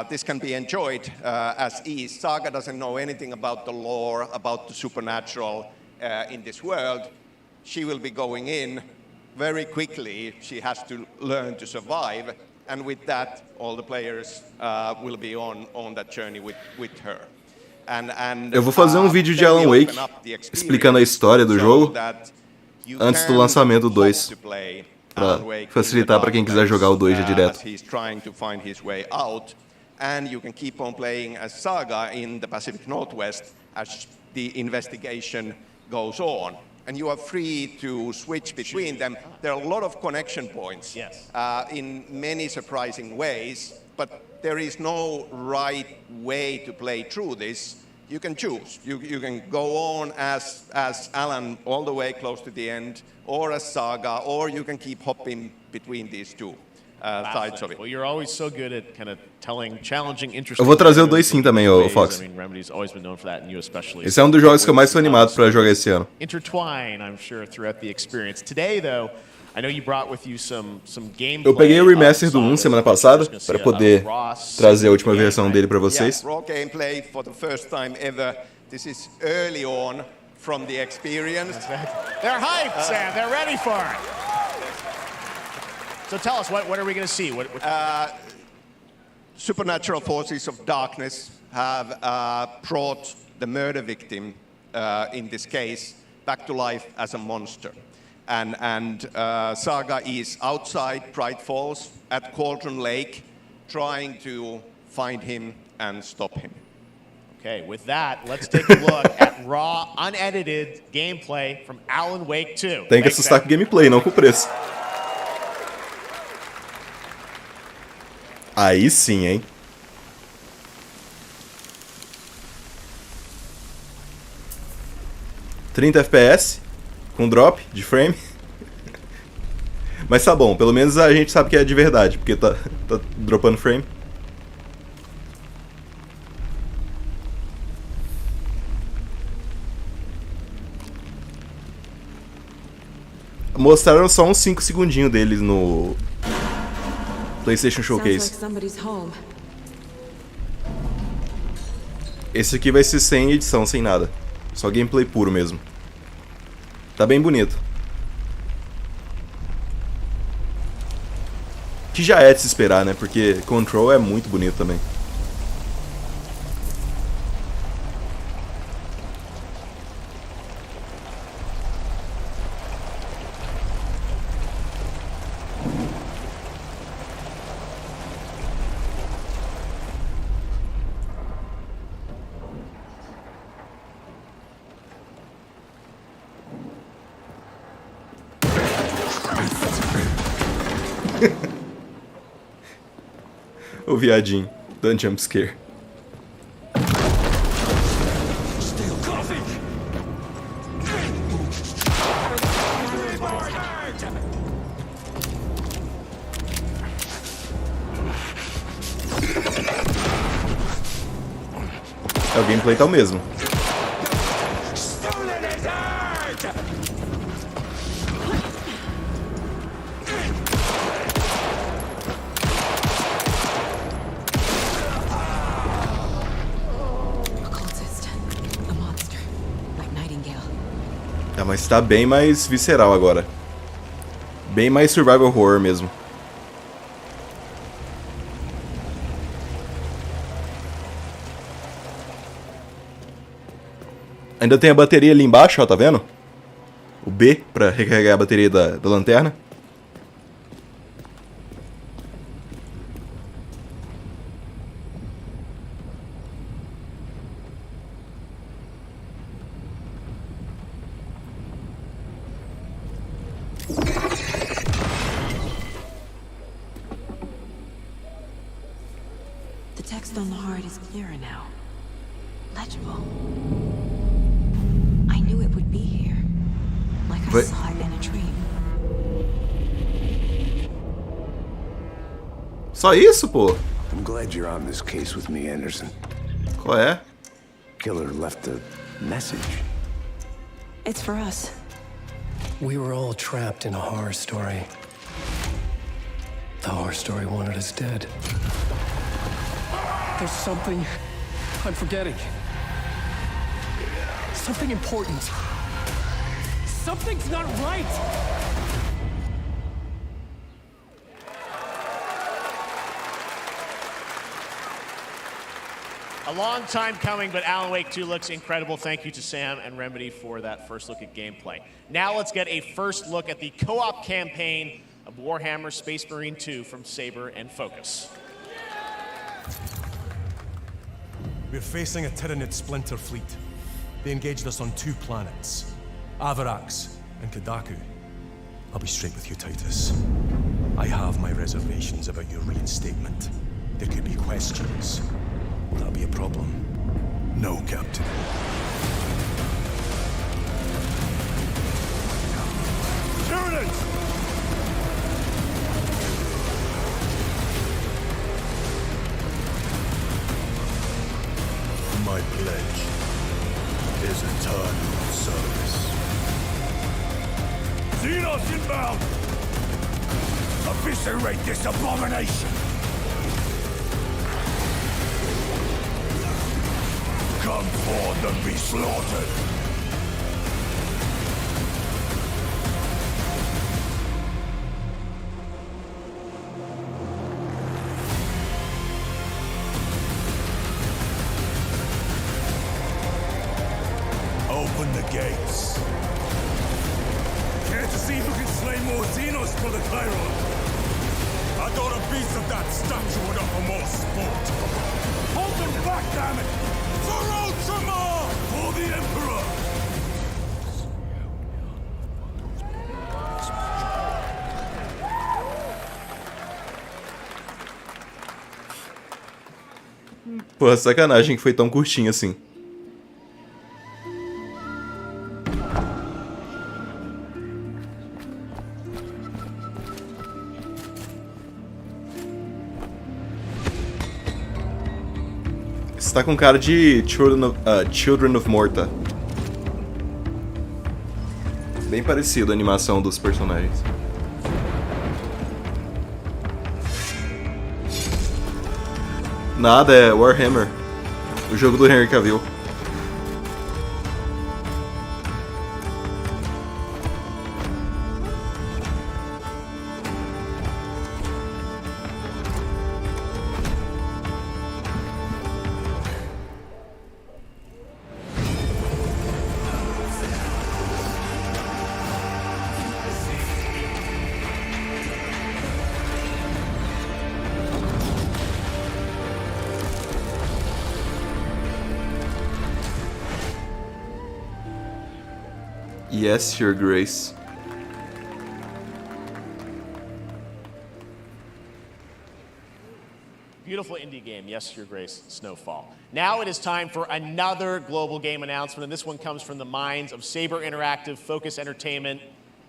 This can be enjoyed as is. Saga doesn't know anything about the lore, about the supernatural in this world. She will be going in very quickly. She has to learn to survive. And with that, all the players will be on that journey with her. Eu vou fazer vídeo de Alan Wake explicando a história do jogo antes do lançamento 2. Para facilitar para quem quiser jogar o 2 já direto. And you can keep on playing as Saga in the Pacific Northwest as the investigation goes on. And you are free to switch between them. There are a lot of connection points in many surprising ways, but there is no right way to play through this. You can choose. You can go on as Alan all the way close to the end, or as Saga, or you can keep hopping between these two sides of it. Well, you're always so good at kind of telling challenging, interesting. Eu vou trazer o 2 sim também, o Fox. Esse é um dos jogos que eu mais sou animado para jogar esse ano. Intertwine, I'm sure, throughout the experience. Today, though, I know you brought with you some gameplay. Eu peguei o remaster do 1 semana passada para poder trazer a última versão dele para vocês. Raw gameplay for the first time ever. This is early on from the experience. They're hyped, Sam. They're ready for it. So tell us, what are we going to see? Supernatural forces of darkness have brought the murder victim, in this case, back to life as a monster. And Saga is outside Bright Falls at Cauldron Lake, trying to find him and stop him. Okay, with that, let's take a look at raw, unedited gameplay from Alan Wake 2. Tem que assustar com o gameplay, não com o preço. Aí sim, hein? $30 FPS com drop de frame. Mas tá bom, pelo menos a gente sabe que é de verdade, porque tá dropando frame. Mostraram só uns 5 segundinhos deles no PlayStation Showcase. Esse aqui vai ser sem edição, sem nada. Só gameplay puro mesmo. Tá bem bonito. Que já é de se esperar, né? Porque Control é muito bonito também. O viadinho, dando jumpscare. O gameplay tá o mesmo. mas tá bem mais visceral agora. Bem mais survival horror mesmo. Ainda tem a bateria ali embaixo, ó, tá vendo? O B pra recarregar a bateria da lanterna. The text on the heart is clearer now. Legible. I knew it would be here. Like I saw it in a dream. Só isso, pô? I'm glad you're on this case with me, Anderson. Qual é? Killer left a message. It's for us. We were all trapped in a horror story. The horror story wanted us dead. There's something I'm forgetting. Something important. Something's not right! A long time coming, but Alan Wake 2 looks incredible. Thank you to Sam and Remedy for that first look at gameplay. Now let's get a first look at the co-op campaign of Warhammer Space Marine 2 from Saber and Focus. We're facing a Tyranid splinter fleet. They engaged us on 2 planets, Avarax and Kadaku. I'll be straight with you, Titus. I have my reservations about your reinstatement. There could be questions. Will that be a problem? No, Captain. Tyranids! My pledge is eternal service. Xenos inbound! Eviscerate this abomination! Come forth and be slaughtered! Open the gates. Care to see who can slay more Xenos for the Chiron? I thought a piece of that statue would offer more sport. Hold them back, damn it! For Ultramar! For the Emperor! Pô, sacanagem que foi tão curtinho assim. Você tá com cara de Children of Morta. Bem parecido a animação dos personagens. Nada, é Warhammer. O jogo do Henry Cavill. Yes, Your Grace. Beautiful indie game, yes, Your Grace, Snowfall. Now it is time for another global game announcement, and this one comes from the minds of Saber Interactive, Focus Entertainment,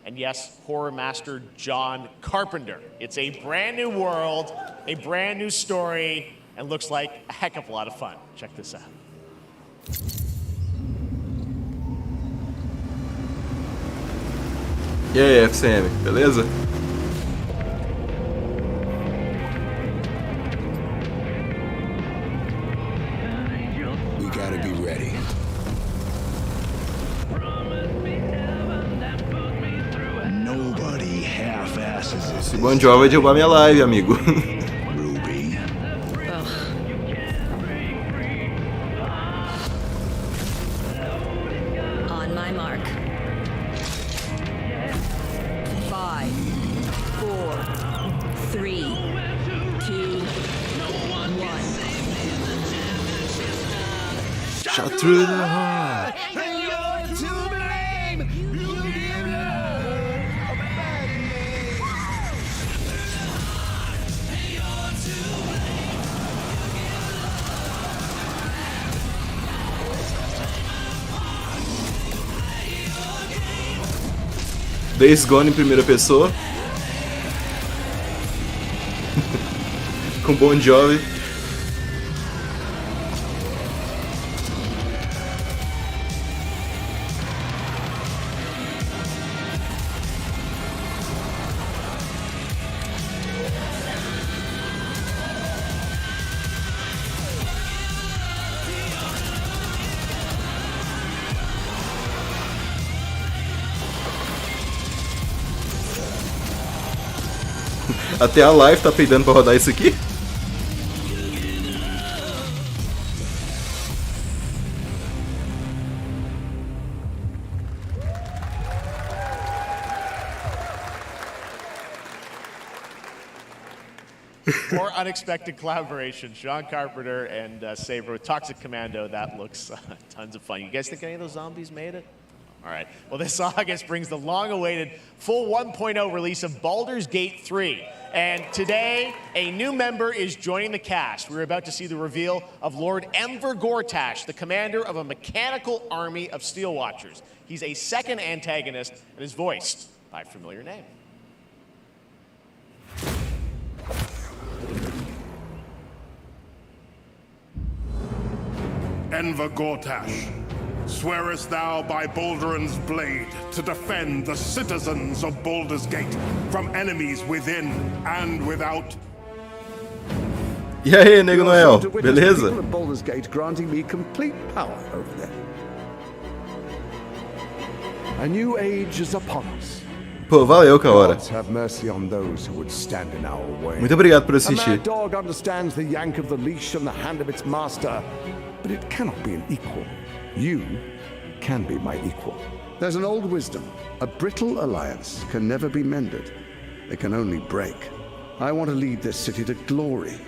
and yes, horror master John Carpenter. It's a brand new world, a brand new story, and looks like a heck of a lot of fun. Check this out. E aí, FCM, beleza? We gotta be ready. Esse Bon Jovi vai derrubar minha live, amigo. On my mark. 5, 4, 3, 2, 1. Shot through the heart. Days Gone em primeira pessoa. Com Bon Jovi. Até a live tá peidando pra rodar isso aqui. More unexpected collaboration. Sean Carpenter and Saber with Toxic Commando. That looks tons of fun. You guys think any of those zombies made it? All right. Well, this August brings the long-awaited full 1.0 release of Baldur's Gate 3. And today, a new member is joining the cast. We're about to see the reveal of Lord Enver Gortash, the commander of a mechanical army of Steel Watchers. He's a second antagonist and is voiced by a familiar name. Enver Gortash, swearest thou by Balduran's blade to defend the citizens of Baldur's Gate from enemies within and without? E aí, Nego Noel, beleza? Baldur's Gate granting me complete power over them. A new age is upon us. Pô, valeu, Kaora. Have mercy on those who would stand in our way. Muito obrigado por A assistir. mad dog understands the yank of the leash on the hand of its master, but it cannot be an equal. You can be my equal. There's an old wisdom. A brittle alliance can never be mended. They can only break. I want to lead this city to glory,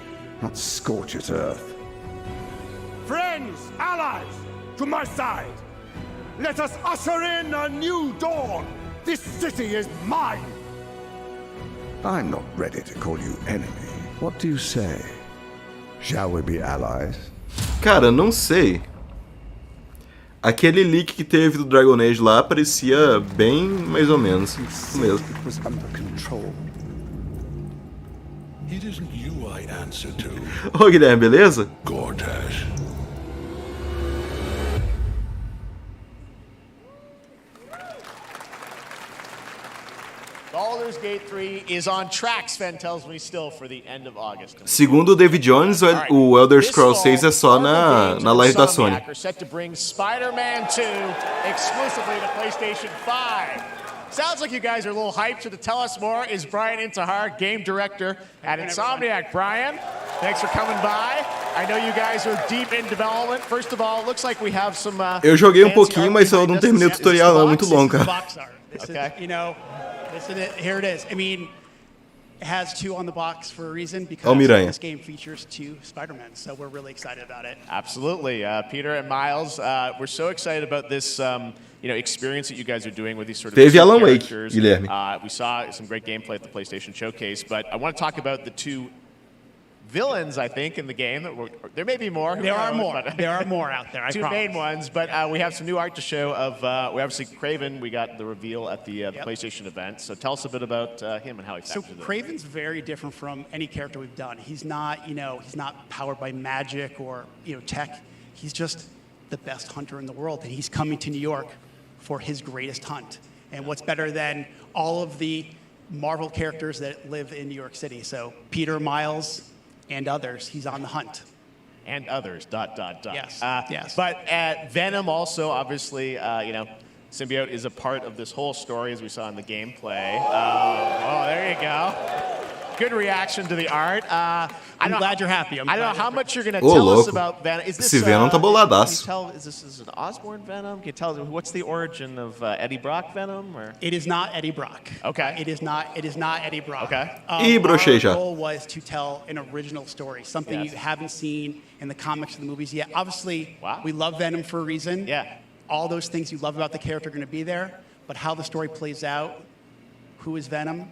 not scorch its earth. Friends, allies, to my side. Let us usher in a new dawn. This city is mine. I'm not ready to call you enemy. What do you say? Shall we be allies? Cara, não sei. Aquele leak que teve do Dragon Age lá parecia bem mais ou menos isso mesmo. Ô Guilherme, beleza? Gortash. Baldur's Gate 3 is on track, Sven tells me still, for the end of August. Segundo o David Jones, o Elder Scrolls 6 é só na live da Sony. Set to bring Spider-Man 2 exclusively to PlayStation 5. Sounds like you guys are a little hyped, so to tell us more is Brian Intihar, game director at Insomniac. Brian, thanks for coming by. I know you guys are deep in development. First of all, it looks like we have some Eu joguei pouquinho, mas eu não terminei o tutorial não, muito longo, cara. Okay. You know, here it is. I mean, it has 2 on the box for a reason because this game features 2 Spider-Men, so we're really excited about it. Absolutely. Peter and Miles, we're so excited about this experience that you guys are doing with these sort of characters. We saw some great gameplay at the PlayStation Showcase, but I want to talk about the 2 villains, I think, in the game. There may be more. There are more. There are more out there, I 2 promise. main ones, but we have some new art to show of, we obviously, Kraven, we got the reveal at the PlayStation event. So tell us a bit about him and how he factors in. So Kraven's very different from any character we've done. He's not, he's not powered by magic or, tech. He's just the best hunter in the world, and he's coming to New York for his greatest hunt. And what's better than all of the Marvel characters that live in New York City? So Peter, Miles, and others, he's on the hunt. And others, ... Yes, yes. But Venom also, obviously, Symbiote is a part of this whole story, as we saw in the gameplay. Oh, there you go. Good reaction to the art. I'm glad you're happy. I don't know how much you're going to tell us about Venom. Is this, Esse Venom tá boladaço. Can you tell, is this an Osborn Venom? Can you tell what's the origin of Eddie Brock Venom? Or? It is not Eddie Brock. Okay. It is not Eddie Brock. Okay. Our goal was to tell an original story, something you haven't seen in the comics or the movies yet. Obviously, we love Venom for a reason. Yeah. All those things you love about the character are going to be there, but how the story plays out, who is Venom,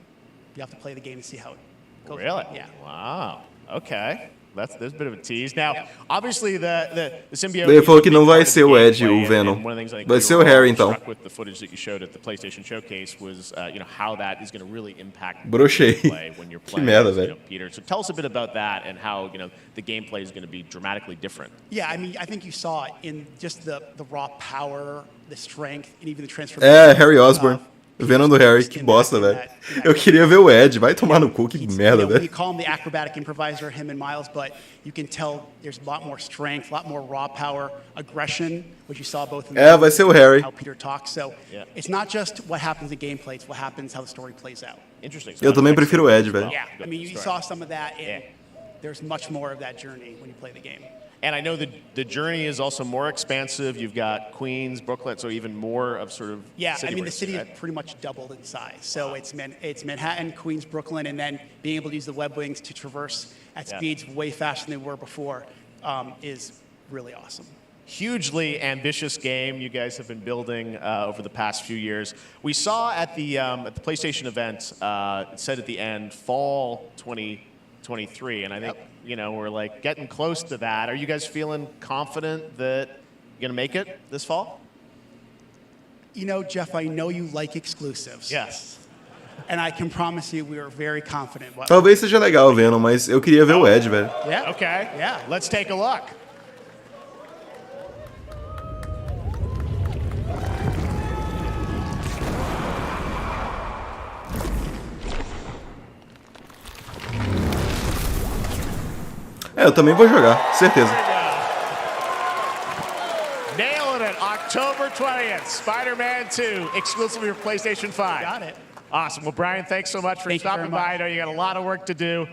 you have to play the game and see how it goes. Really? Yeah. Wow. Okay. There's a bit of a tease. Now, obviously, the symbiote. Ele falou que não vai ser o Ed, o Venom. Vai ser o Harry, então. With the footage that you showed at the PlayStation Showcase was, how that is going to really impact Brochei. play when you're playing. Que merda, velho. Peter. So tell us a bit about that and how the gameplay is going to be dramatically different. Yeah, I mean, I think you saw it in just the raw power, the strength, and even the transformation. É, Harry Osborn. Venom do Harry, que bosta, velho. Eu queria ver o Ed, vai tomar no cu, que merda, velho. We call him the acrobatic improviser, him and Miles, but you can tell there's a lot more strength, a lot more raw power, aggression, which you saw both in vai ser o Harry. How Peter talks. So it's not just what happens in gameplay, it's what happens, how the story plays out. Interesting. Eu também prefiro o Ed, velho. Yeah, I mean, you saw some of that, and there's much more of that journey when you play the game. And I know the journey is also more expansive. You've got Queens, Brooklyn, so even more of sort of the city is pretty much doubled in size. So it's Manhattan, Queens, Brooklyn, and then being able to use the web wings to traverse at speeds way faster than they were before is really awesome. Hugely ambitious game you guys have been building over the past few years. We saw at the PlayStation event, it said at the end, fall 2023, and I think we're like getting close to that. Are you guys feeling confident that you're gonna make it this fall? Jeff, I know you like exclusives. Yes. And I can promise you we are very confident. Talvez seja legal o Venom, mas eu queria ver o Ed, velho. Yeah. Okay. Yeah. Let's take a look. Eu também vou jogar, certeza. Nailing it, October 20th, Spider-Man 2, exclusively for PlayStation 5. Got it. Awesome. Well, Brian, thanks so much for stopping by. I know you got a lot of work to do.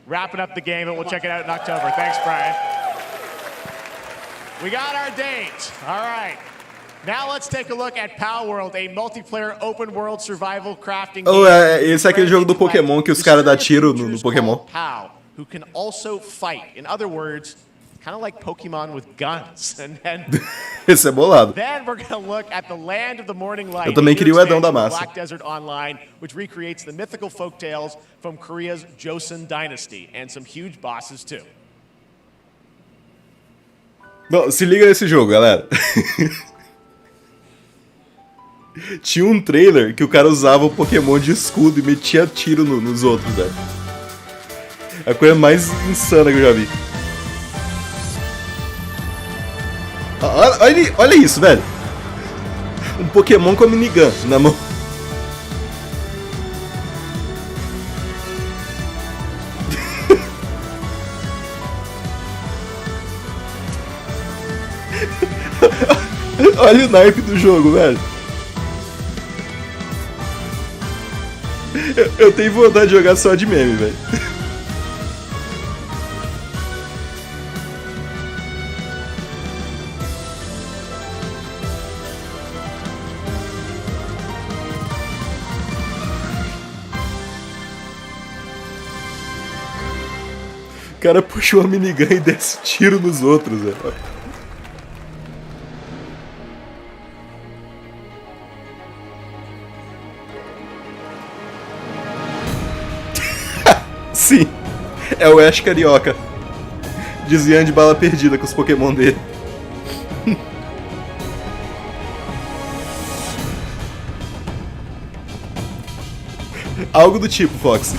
Wrapping up the game, and we'll check it out in October. Thanks, Brian. We got our date. All right. Now let's take a look at Pal World, a multiplayer open world survival crafting game. Esse é aquele jogo do Pokémon que os caras dão tiro no Pokémon. Pal, who can also fight. In other words, kind of like Pokemon with guns. Esse é bolado. Then we're going to look at the Land of the Morning Light. Eu também queria o Edão da Massa. Black Desert Online, which recreates the mythical folktales from Korea's Joseon Dynasty, and some huge bosses too. Bom, se liga nesse jogo, galera. Tinha um trailer que o cara usava o Pokémon de escudo e metia tiro nos outros, velho. É a coisa mais insana que eu já vi. Olha isso, velho. Um Pokémon com a minigun na mão. Olha o naipe do jogo, velho. Eu tenho vontade de jogar só de meme, velho. O cara puxou a minigun e desce tiro nos outros, velho. Sim, é o Ash Carioca, desviando de bala perdida com os Pokémon dele. Algo do tipo, Fox.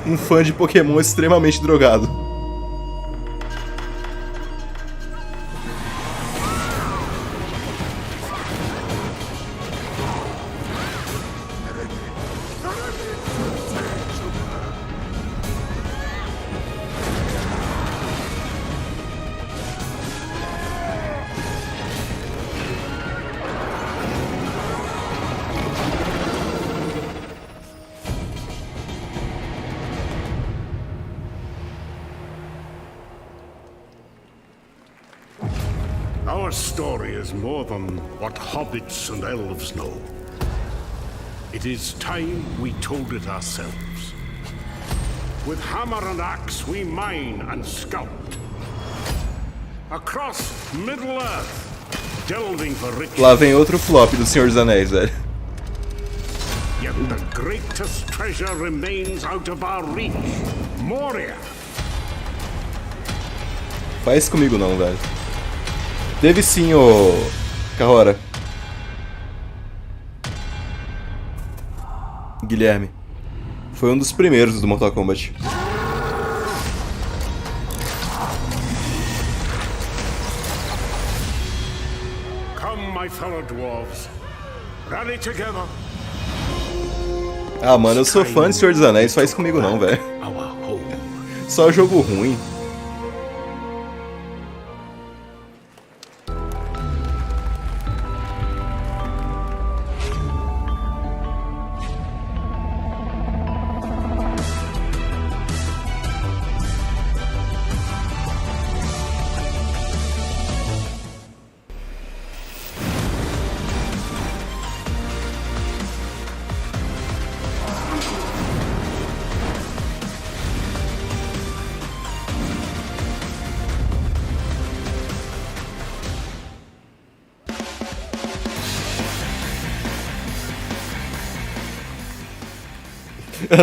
Um fã de Pokémon extremamente drogado. Our story is more than what hobbits and elves know. It is time we told it ourselves. With hammer and axe we mine and sculpt. Across Middle-earth, delving for riches. Lá vem outro flop do Senhor dos Anéis, velho. Yet the greatest treasure remains out of our reach. Moria. Faz isso comigo não, velho. Teve sim, ô Carrora. Guilherme. Foi um dos primeiros do Mortal Kombat. Come, my fellow dwarves. Rally together. Ah, mano, eu sou fã de Senhor dos Anéis, faz comigo não, velho. Só jogo ruim.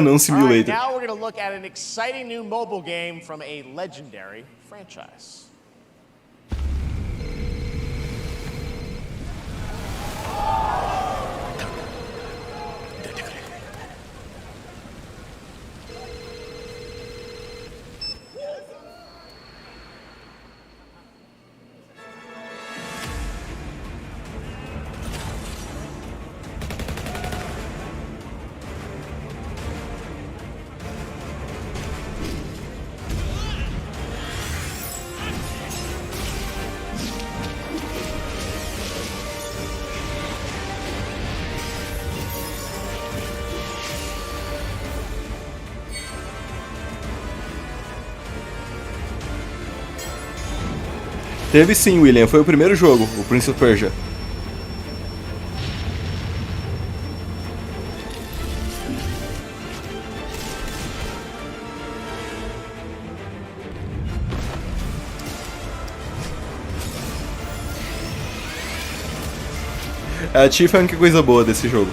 Não Simulator. All right, now we're going to look at an exciting new mobile game from a legendary franchise. Teve sim, William. Foi o primeiro jogo, o Prince of Persia. A Tifa é a única coisa boa desse jogo.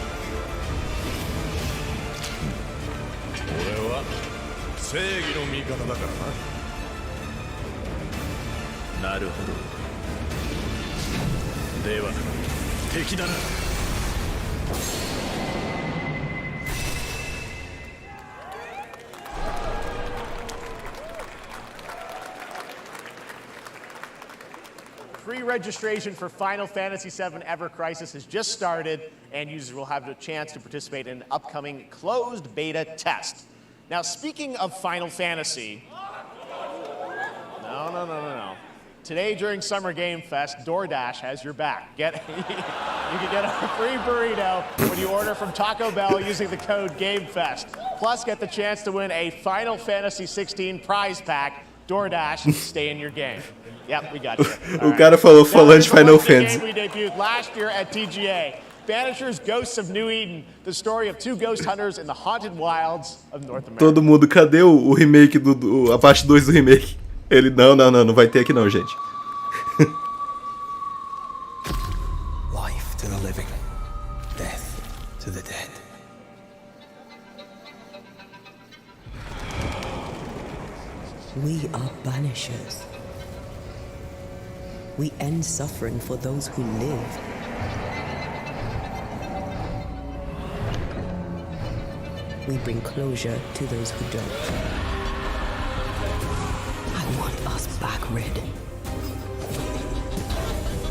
Pre-registration for Final Fantasy VII Ever Crisis has just started, and users will have a chance to participate in an upcoming closed beta test. Now, speaking of Final Fantasy, no. Today during Summer Game Fest, DoorDash has your back. You can get a free burrito when you order from Taco Bell using the code GameFest. Plus, get the chance to win a Final Fantasy XVI prize pack. DoorDash, stay in your game. Yep, we got you. O cara falou falando de Final Fantasy. We debuted last year at TGA. Banishers Ghosts of New Eden, the story of two ghost hunters in the haunted wilds of North America. Todo mundo, cadê o remake a parte 2 do remake? Ele, não vai ter aqui não, gente. Life to the living, death to the dead. We are banishers. We end suffering for those who live. We bring closure to those who don't. I want us back, Red.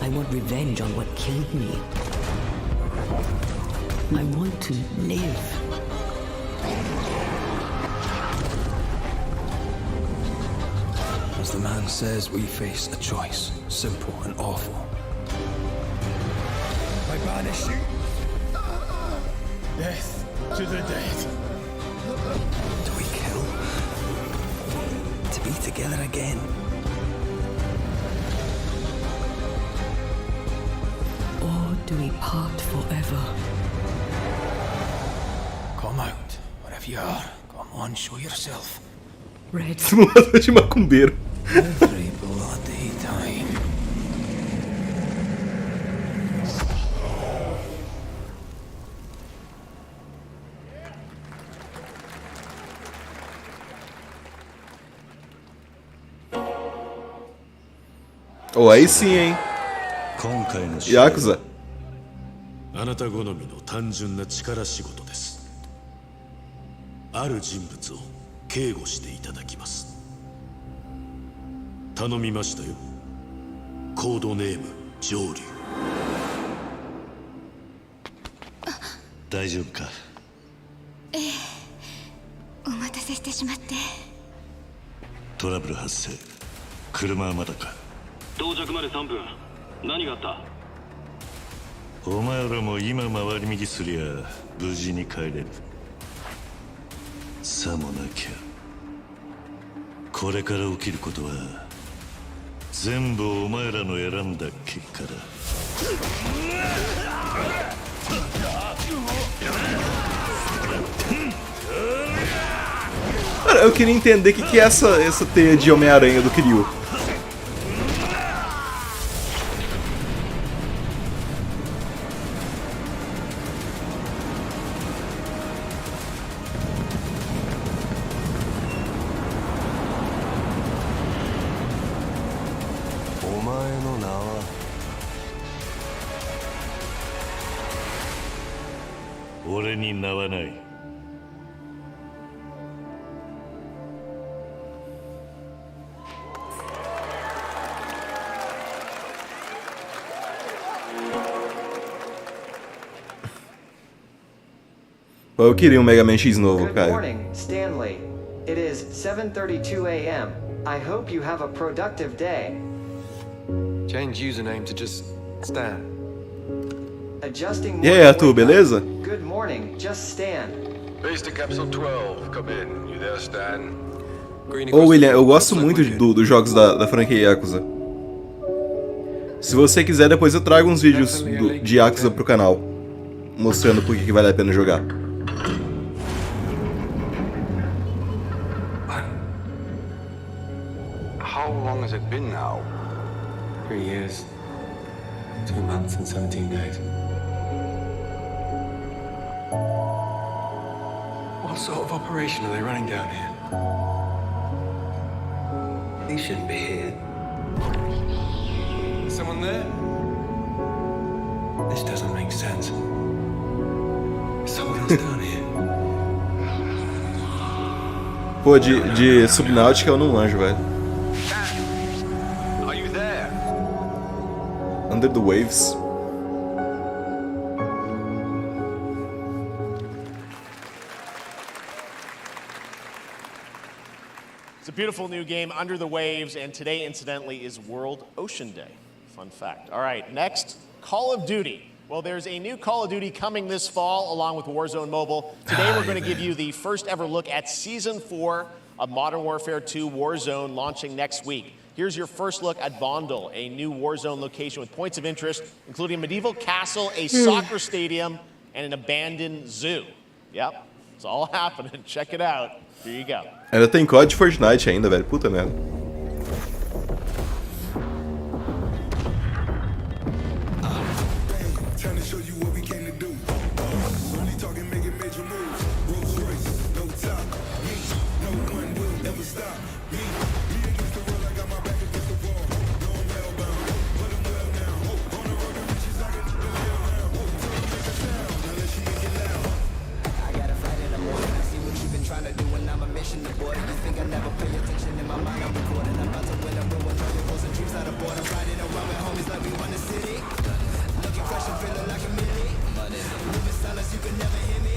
I want revenge on what killed me. I want to live. As the man says, we face a choice, simple and awful. I banish you. Death to the dead. Do we kill? To be together again. do we part forever? Come out, wherever you are. Come on, show yourself. Red. Simulador de macumbeiro. Every bloody time. Oh, aí sim, hein? Yakuza. あなた好みの単純な力仕事です。ある人物を警護していただきます。頼みましたよ。コードネーム上流。大丈夫か？ええ、お待たせしてしまって。トラブル発生。車はまだか？到着まで3分。何があった？お前らも今回り右すりゃ無事に帰れる。さもなきゃこれから起きることは全部お前らの選んだ結果だ。Cara, eu queria entender o que é essa teia de Homem-Aranha do Kiryu. Eu queria um Mega Man X novo, Good cara. morning, Stanley. It is 7:32 a.m. I hope you have a productive day. Change username to just Stan. Adjusting. E aí, Arthur, beleza? Good morning, just Stan. Base to capsule 12. Come in. You there, Stan? Ô William, eu gosto muito dos jogos da franquia Yakuza. Se você quiser, depois eu trago uns vídeos de Yakuza pro canal, mostrando por que vale a pena jogar. How long has it been now? 3 years. 2 months and 17 days. What sort of operation are they running down here? He shouldn't be here. Someone there? This doesn't make sense. Someone else down here. Pô, de Subnáutica eu não manjo, velho. Are you there? Under the Waves. It's a beautiful new game, Under the Waves, and today, incidentally, is World Ocean Day. Fun fact. All right, next, Call of Duty. Well, there's a new Call of Duty coming this fall, along with Warzone Mobile. Today, we're going to give you the first ever look at Season 4 of Modern Warfare 2 Warzone, launching next week. Here's your first look at Vondel, a new Warzone location with points of interest, including a medieval castle, a soccer stadium, and an abandoned zoo. Yep, it's all happening. Check it out. Here you go. Ainda tem código de Fortnite ainda, velho. Puta merda. Looking fresh and feeling like a million. Moving silence, you can never hear me.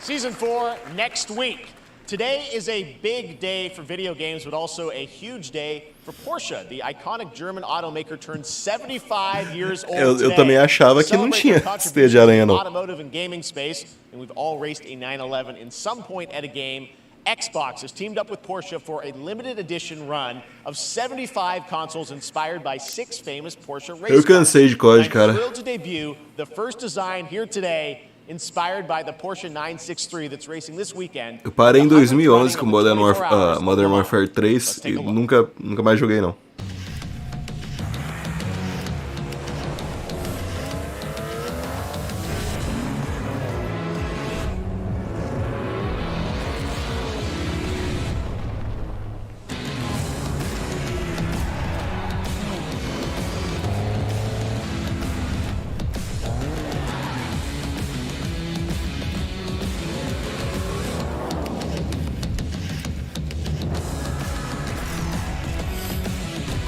Season 4 next week. Today is a big day for video games, but also a huge day for Porsche. The iconic German automaker turned 75 years old today. Eu também achava que não tinha teia de aranha, não. Automotive and gaming space, and we've all raced a 911 in some point at a game. Xbox has teamed up with Porsche for a limited edition run of 75 consoles inspired by 6 famous Porsche race cars. Eu cansei de COD, cara. I'm thrilled to debut the first design here today, inspired by the Porsche 963 that's racing this weekend. Eu parei em 2011 com Modern Warfare 3 e nunca mais joguei, não.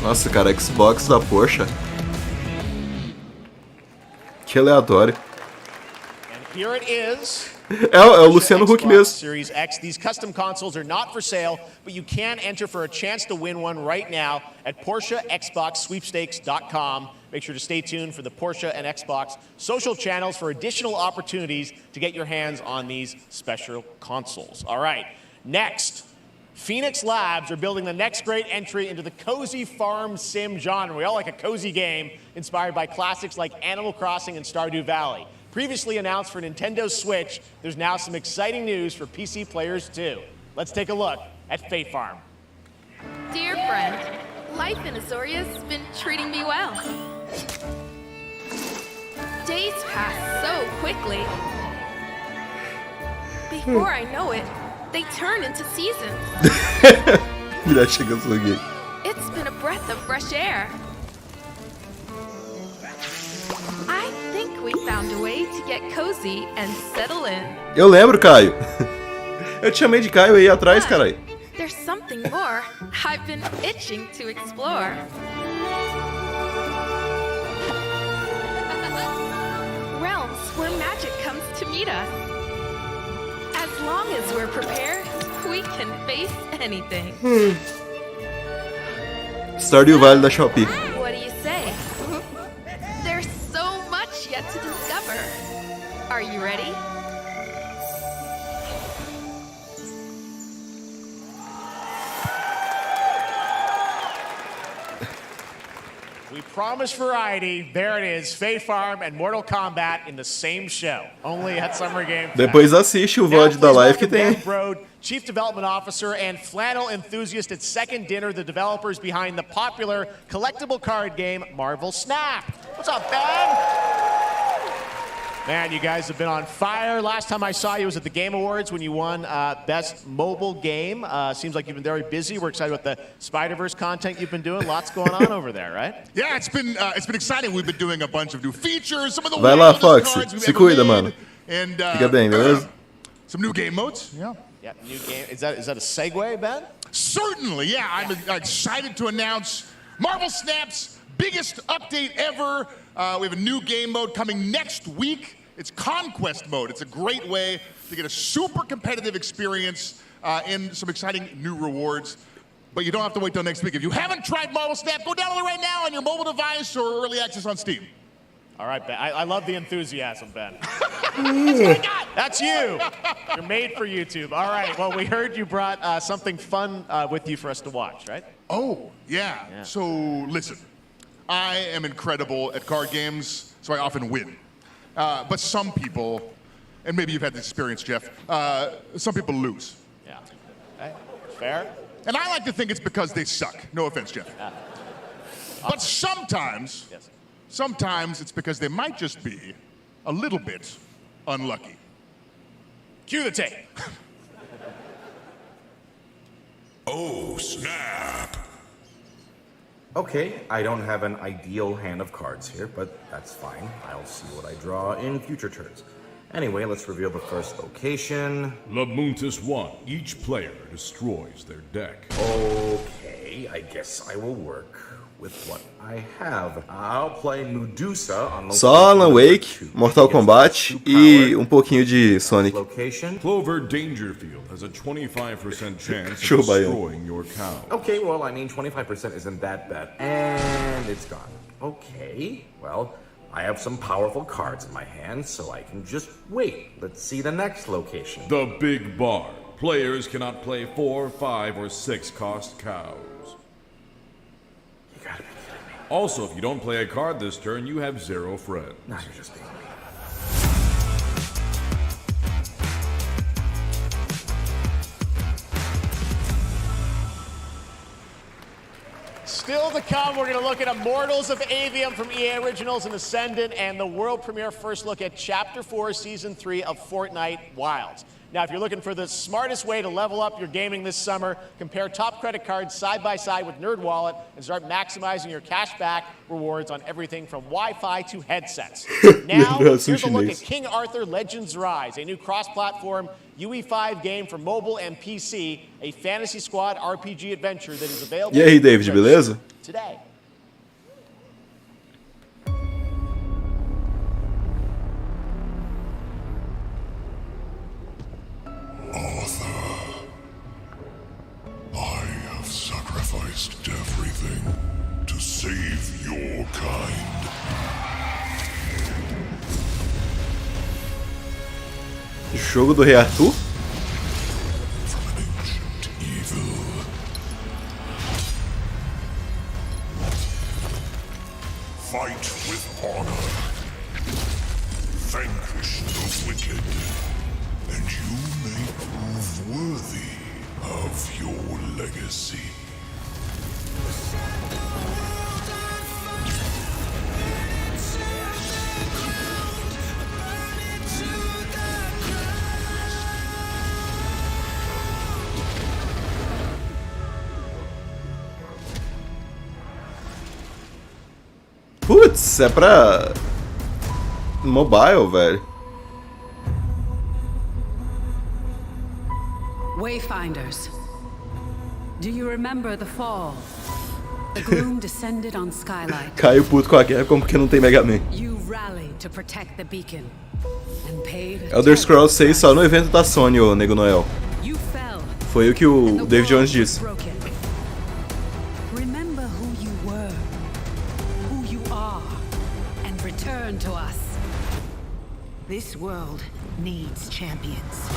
Nossa, cara, Xbox da Porsche. Que aleatório. Here it is. É o Luciano Huck mesmo. Series X. These custom consoles are not for sale, but you can enter for a chance to win one right now at PorscheXboxSweepstakes.com. Make sure to stay tuned for the Porsche and Xbox social channels for additional opportunities to get your hands on these special consoles. All right, next. Phoenix Labs are building the next great entry into the cozy farm sim genre. We all like a cozy game inspired by classics like Animal Crossing and Stardew Valley. Previously announced for Nintendo Switch, there's now some exciting news for PC players too. Let's take a look at Fae Farm. Dear friend, life in Azoria's been treating me well. Days pass so quickly. Before I know it, they turn into seasons. It's been a breath of fresh air. I think we found a way to get cozy and settle in. Eu lembro, Caio. Eu te chamei de Caio aí atrás, caralho. There's something more I've been itching to explore. Realms where magic comes to meet us. As long as we're prepared, we can face anything. Stardew Valley da Shopee. What do you say? There's so much yet to discover. Are you ready? We promised variety. There it is. Fae Farm and Mortal Kombat in the same show. Only at Summer Game Fest. Depois assiste o VOD da live que tem. Brode, Chief Development Officer and flannel enthusiast at Second Dinner, the developers behind the popular collectible card game Marvel Snap. What's up, Ben? Man, you guys have been on fire. Last time I saw you was at the Game Awards when you won Best Mobile Game. Seems like you've been very busy. We're excited about the Spider-Verse content you've been doing. Lots going on over there, right? Yeah, it's been exciting. We've been doing a bunch of new features. Some of the Vai lá, Fox. Se cuida, mano. And fica bem, beleza? Some new game modes. Yeah. Yeah, new game. Is that a segue, Ben? Certainly, yeah. I'm excited to announce Marvel Snap's biggest update ever. We have a new game mode coming next week. It's Conquest mode. It's a great way to get a super competitive experience and some exciting new rewards. But you don't have to wait till next week. If you haven't tried Marvel Snap, go download it right now on your mobile device or early access on Steam. All right, Ben. I love the enthusiasm, Ben. That's you. You're made for YouTube. All right. Well, we heard you brought something fun with you for us to watch, right? Oh, yeah. So, listen. I am incredible at card games, so I often win. But some people, and maybe you've had this experience, Jeff, some people lose. Yeah. Okay. Fair. And I like to think it's because they suck. No offense, Jeff. But sometimes, sometimes it's because they might just be a little bit unlucky. Cue the tape. Oh, snap. Okay, I don't have an ideal hand of cards here, but that's fine. I'll see what I draw in future turns. Anyway, let's reveal the first location. Lamuntis 1. Each player destroys their deck. Okay, I guess I will work with what I have. I'll play Medusa on Só Alan Wake, Mortal Kombat e um pouquinho de Sonic. Clover Dangerfield has a 25% chance Sure, of destroying your cow. Okay, well, I mean, 25% isn't that bad. And it's gone. Okay, well, I have some powerful cards in my hand, so I can just wait. Let's see the next location. The Big Bar. Players cannot play 4, 5, or 6 cost cows. You gotta be kidding me. Also, if you don't play a card this turn, you have 0 friends. Now you're just being mean. Still to come, we're going to look at Immortals of Avium from EA Originals and Ascendant, and the world premiere first look at Chapter 4, Season 3 of Fortnite Wilds. Now, if you're looking for the smartest way to level up your gaming this summer, compare top credit cards side by side with NerdWallet and start maximizing your cash back rewards on everything from Wi-Fi to headsets. Now, here's a look at King Arthur Legends Rise, a new cross-platform UE5 game for mobile and PC, a Fantasy Squad RPG adventure that is available. E aí, David, beleza? Today. Arthur, I have sacrificed everything to save your kind. Jogo do Rei Arthur? From an ancient evil. Fight with honor. Vanquish the wicked. And you may prove worthy of your legacy. Putz, é pra mobile, velho. Wayfinders, do you remember the fall? The gloom descended on Skylight. Caiu puto com a guerra como porque não tem Mega Man. You rallied to protect the beacon and paid. Elder Scrolls 6 só no evento da Sony, ô Nego Noel. You fell. Foi o que o David Jones disse. Remember who you were, who you are, and return to us. This world needs champions.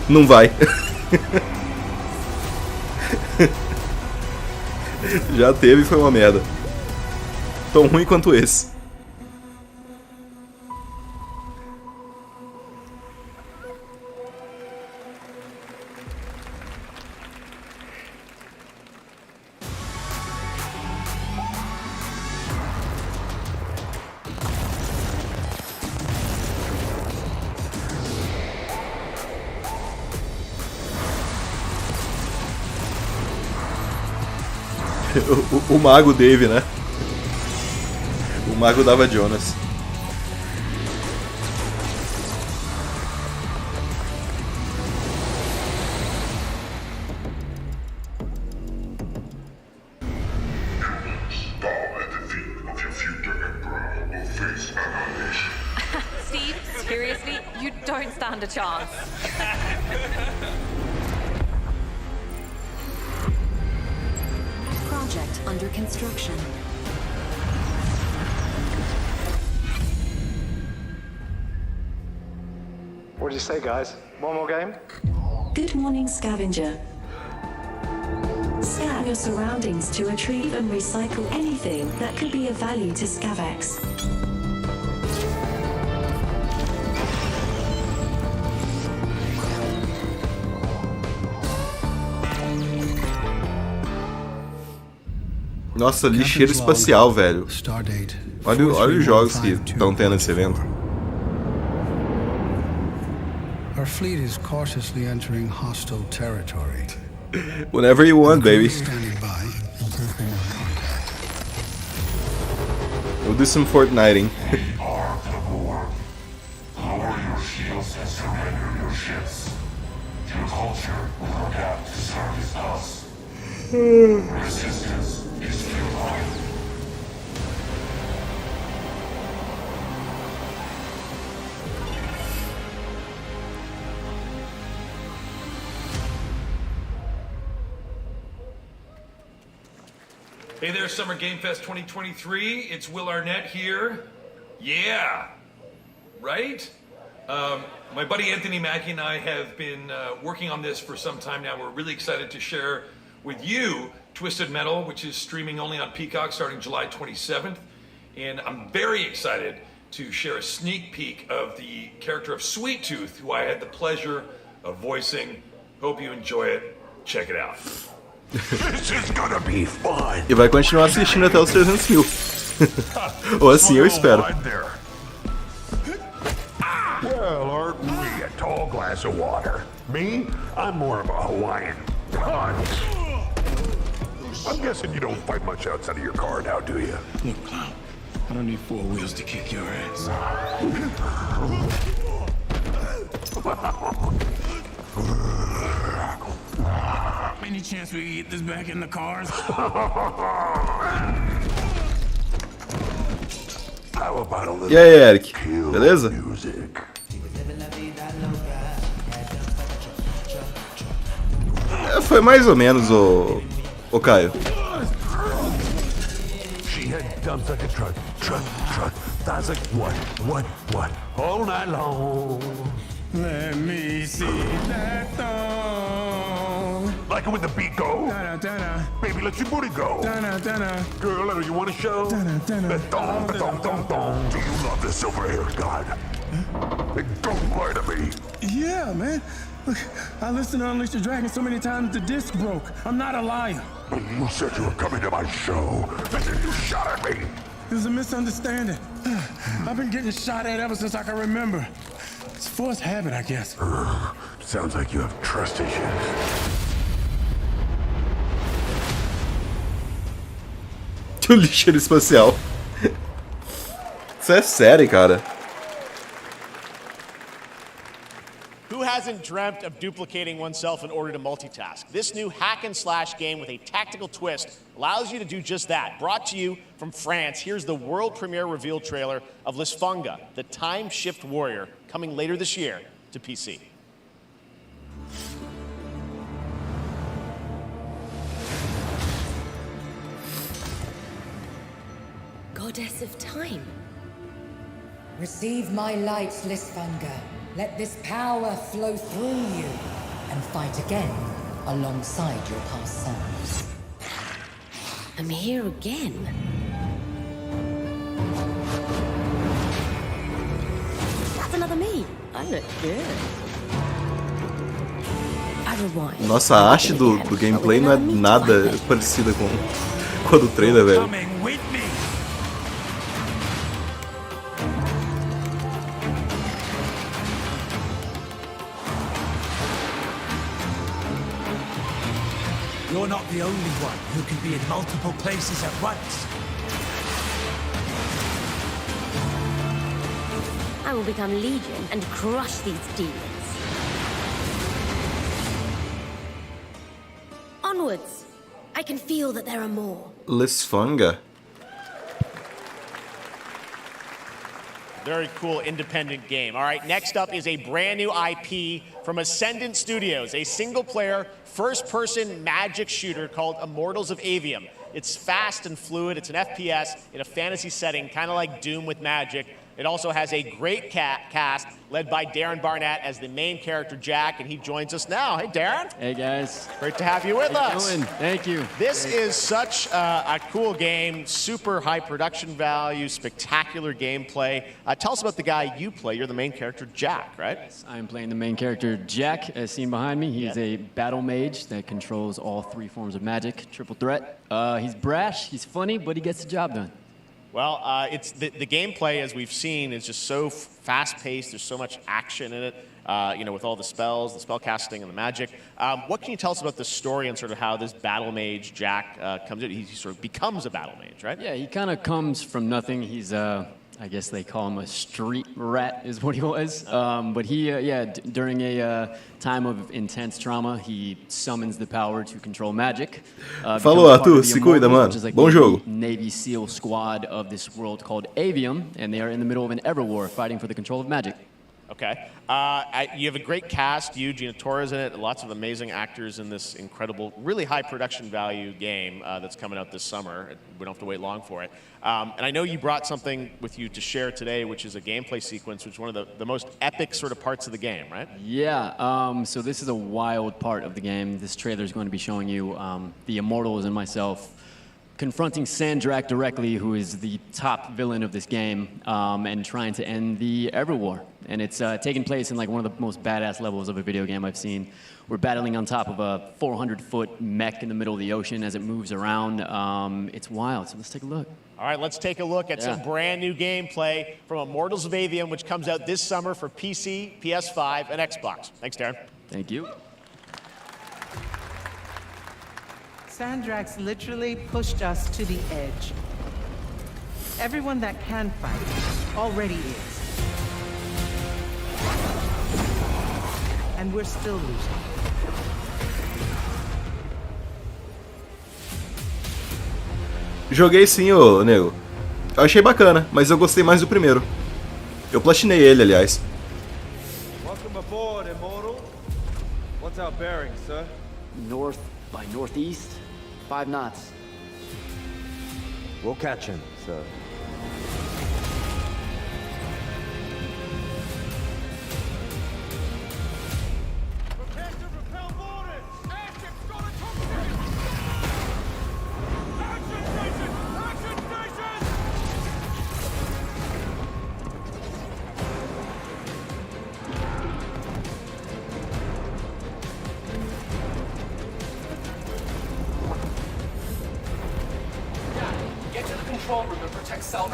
Não vai. Já teve e foi uma merda. Tão ruim quanto esse. O mago Dave, né? O mago dava Jonas. Steve, seriously, you don't stand a chance. Project under construction. What do you say, guys? One more game? Good morning, scavenger. Scan your surroundings to retrieve and recycle anything that could be of value to Scavex. Nossa, lixeiro espacial, velho. Olha os jogos que estão tendo nesse evento. Our fleet is cautiously entering hostile territory. Whenever you want, baby. We'll do some Fortniting. Lower your shields and surrender your ships. Your culture will adapt to service Hey there, Summer Game Fest 2023. It's Will Arnett here. Yeah, right? My buddy Anthony Mackie and I have been working on this for some time now. We're really excited to share with you Twisted Metal, which is streaming only on Peacock starting July 27th. And I'm very excited to share a sneak peek of the character of Sweet Tooth, who I had the pleasure of voicing. Hope you enjoy it. Check it out. E vai continuar assistindo até os 300 mil. Ou assim eu espero. Well, aren't we a tall glass of water? Me? I'm more of a Hawaiian punch. I'm guessing you don't fight much outside of your car now, do you? Look, clown, I don't need 4 wheels to kick your ass. Any chance we get this back in the cars? E aí, Eric? Beleza? Foi mais ou menos, o Caio. She had dumps like a truck. That's like what? All night long. Let me see that thong. Like it when the beat goes. Baby, let your booty go. Girl, you want to show? The thong. Do you love the silver hair god? Don't lie to me. Yeah, man. Look, I listened to Unleash the Dragon so many times the disc broke. I'm not a liar. But you said you were coming to my show, and then you shot at me. It was a misunderstanding. I've been getting shot at ever since I can remember. It's forced habit, I guess. Sounds like you have trust issues. O lixeiro espacial. Isso é sério, cara. Who hasn't dreamt of duplicating oneself in order to multitask? This new hack and slash game with a tactical twist allows you to do just that. Brought to you from France, here's the world premiere reveal trailer of Lisfunga, the time shift warrior, coming later this year to PC. Goddess of time. Receive my light, Lisfunga. Let this power flow through you and fight again alongside your past selves. I'm here again. That's another me. I look good. I rewind. Nossa, a arte do gameplay não é nada parecida com a do trailer, velho. You're not the only one who can be in multiple places at once. I will become Legion and crush these demons. Onwards! I can feel that there are more. Lisfunga. Very cool independent game. All right, next up is a brand new IP from Ascendant Studios, a single-player, first-person magic shooter called Immortals of Avium. It's fast and fluid. It's an FPS in a fantasy setting, kind of like Doom with magic. It also has a great cast led by Darren Barnett as the main character, Jack, and he joins us now. Hey, Darren. Hey, guys. Great to have you with us. How you doing? Thank you. This is such a cool game, super high production value, spectacular gameplay. Tell us about the guy you play. You're the main character, Jack, right? Yes, I'm playing the main character, Jack, as seen behind me. He's a battle mage that controls all 3 forms of magic, triple threat. He's brash, he's funny, but he gets the job done. Well, it's the gameplay, as we've seen, is just so fast-paced. There's so much action in it, with all the spells, the spell casting, and the magic. What can you tell us about the story and sort of how this battle mage, Jack, comes in? He sort of becomes a battle mage, right? Yeah, he kind of comes from nothing. He's I guess they call him a street rat, is what he was. But he, during a time of intense trauma, he summons the power to control magic. Falou, Arthur, se cuida, mano. Bom jogo. Navy SEAL squad of this world called Avium, and they are in the middle of an ever war fighting for the control of magic. Okay. You have a great cast. You, Gina Torres in it. Lots of amazing actors in this incredible, really high production value game that's coming out this summer. We don't have to wait long for it. And I know you brought something with you to share today, which is a gameplay sequence, which is one of the most epic sort of parts of the game, right? Yeah. So this is a wild part of the game. This trailer is going to be showing you the Immortals and myself confronting Sandrak directly, who is the top villain of this game, and trying to end the Everwar. And it's taking place in like one of the most badass levels of a video game I've seen. We're battling on top of a 400-foot mech in the middle of the ocean as it moves around. It's wild, so let's take a look. All right, let's take a look at some brand new gameplay from Immortals of Avium, which comes out this summer for PC, PS5, and Xbox. Thanks, Darren. Thank you. Sandrax literally pushed us to the edge. Everyone that can fight already is. And we're still losing. Joguei sim, ô nego. Eu achei bacana, mas eu gostei mais do primeiro. Eu platinei ele, aliás. Welcome aboard, Immortal. What's our bearing, sir? North by northeast. 5 knots. We'll catch him, sir. Prepare to repel boarders! Airship's got a cockpit! Action station! Action station!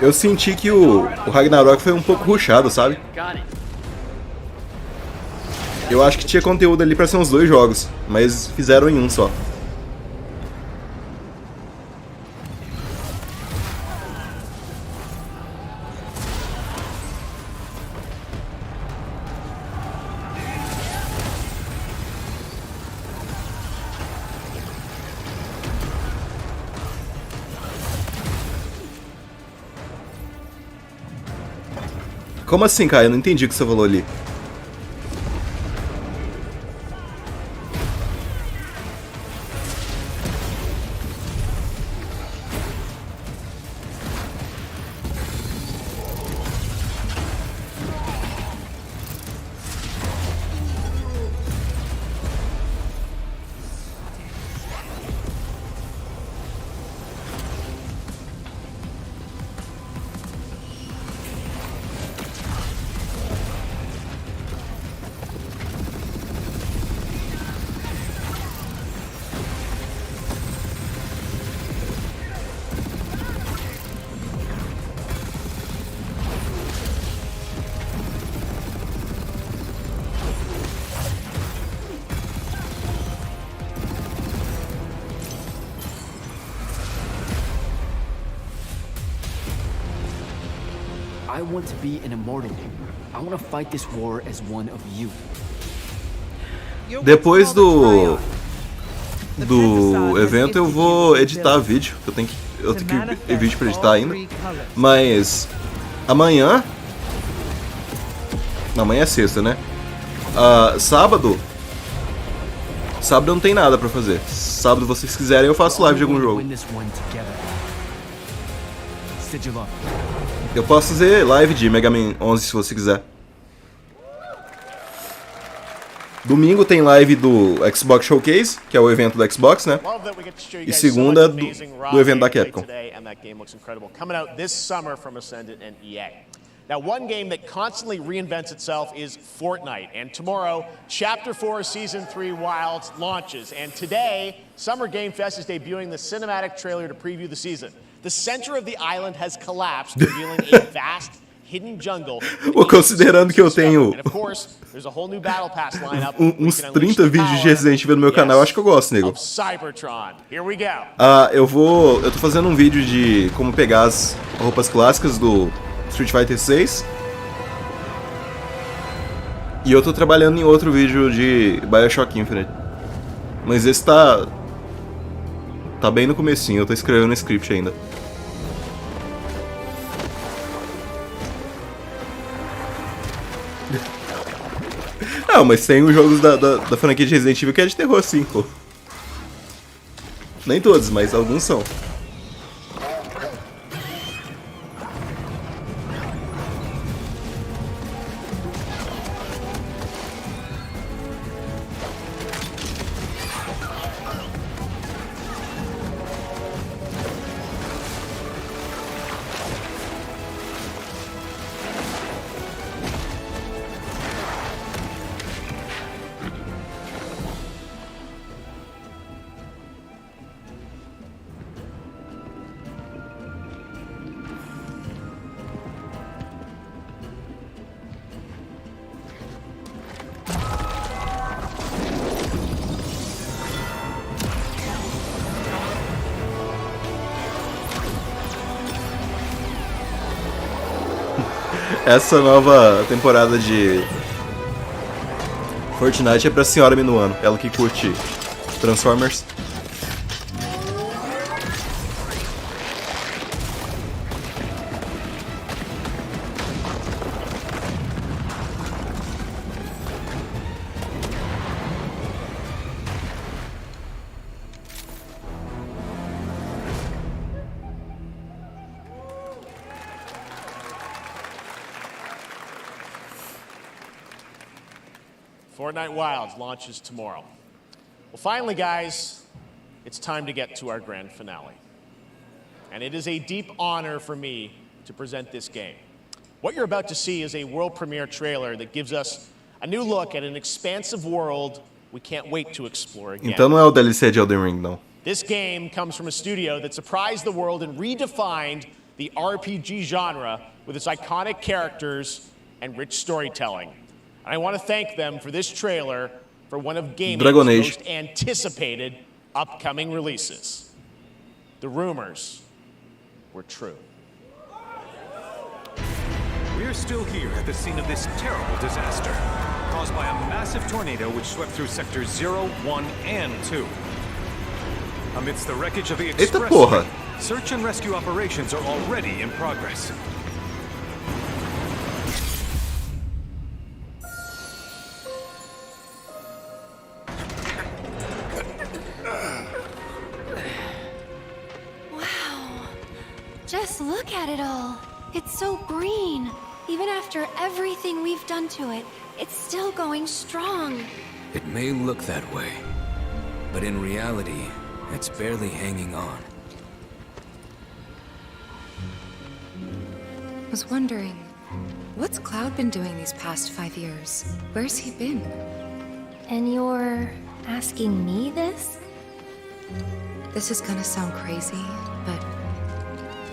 Eu senti que o Ragnarok foi um pouco rushado, sabe? Eu acho que tinha conteúdo ali pra ser uns 2 jogos, mas fizeram em um só. Como assim, cara? Eu não entendi o que você falou ali. I want to be an immortal. I want to fight this war as one of you. Depois do evento eu vou editar vídeo. Eu tenho que ver vídeo pra editar ainda. Mas amanhã é sexta, né? Sábado não tem nada pra fazer. Sábado, vocês quiserem, eu faço live de algum jogo. Eu posso fazer live de Mega Man 11 se você quiser. Domingo tem live do Xbox Showcase, que é o evento do Xbox, né? E segunda do evento da Capcom. Now, one game that constantly reinvents itself is Fortnite. And tomorrow, Chapter 4 Season 3 Wilds launches. And today, Summer Game Fest is debuting the cinematic trailer to preview the season. The center of the island has collapsed, revealing a vast hidden jungle. Considerando que eu tenho uns 30 vídeos de Resident Evil no meu canal, acho que eu gosto, nego. Eu tô fazendo um vídeo de como pegar as roupas clássicas do Street Fighter 6. E eu tô trabalhando em outro vídeo de BioShock Infinite. Mas esse tá bem no comecinho, eu tô escrevendo o script ainda. Não, mas tem os jogos da franquia de Resident Evil que é de terror sim, pô. Nem todos, mas alguns são. Essa nova temporada de Fortnite é pra senhora Minuano, ela que curte Transformers. Fortnite Wilds launches tomorrow. Well, finally, guys, it's time to get to our grand finale. And it is a deep honor for me to present this game. What you're about to see is a world premiere trailer that gives us a new look at an expansive world we can't wait to explore again. Então não é o DLC de Elden Ring, não. This game comes from a studio that surprised the world and redefined the RPG genre with its iconic characters and rich storytelling. And I want to thank them for this trailer for one of gaming's most anticipated upcoming releases. The rumors were true. We're still here at the scene of this terrible disaster, caused by a massive tornado which swept through sectors 0, 1, and 2. Amidst the wreckage of the expressway, search and rescue operations are already in progress. Just look at it all. It's so green. Even after everything we've done to it, it's still going strong. It may look that way, but in reality, it's barely hanging on. I was wondering, what's Cloud been doing these past 5 years? Where's he been? And you're asking me this? This is gonna sound crazy, but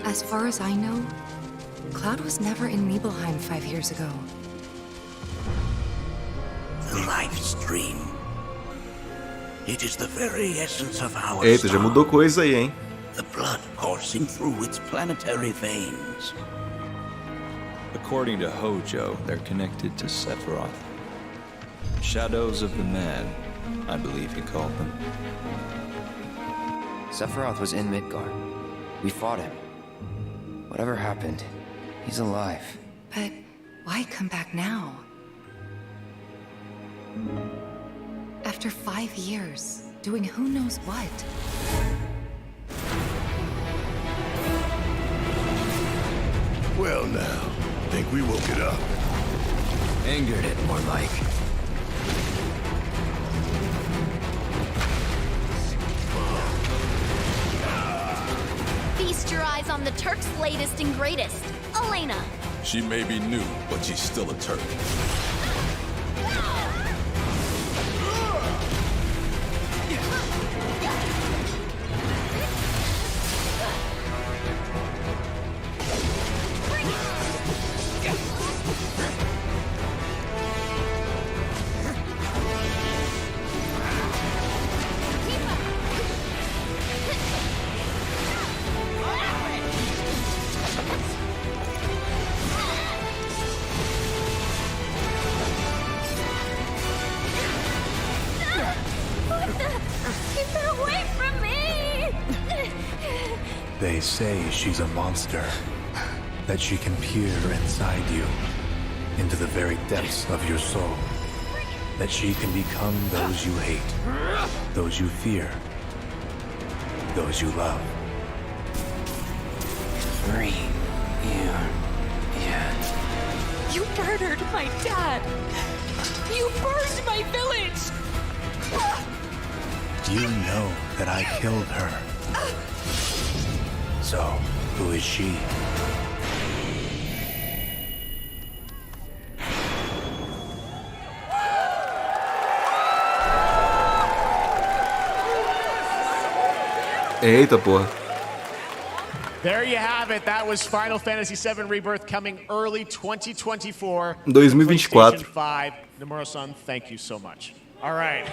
as far as I know, Cloud was never in Nibelheim 5 years ago. The life stream. It is the very essence of our Eita, já mudou coisa aí, hein? The blood coursing through its planetary veins. According to Hojo, they're connected to Sephiroth. Shadows of the Man, I believe he called them. Sephiroth was in Midgard. We fought him. Whatever happened, he's alive. But why come back now? After 5 years, doing who knows what? Well now, think we woke it up. Angered it, more like. Feast your eyes on the Turk's latest and greatest, Elena. She may be new, but she's still a Turk. say she's a monster, that she can peer inside you, into the very depths of your soul, that she can become those you hate, those you fear, those you love. Free you yet. You murdered my dad! You burned my village! You know that I killed her. So, who is she? Eita, porra. There you have it. That was Final Fantasy VII Rebirth coming early 2024. 2024. PlayStation 5. Nomura-san, thank you so much. All right.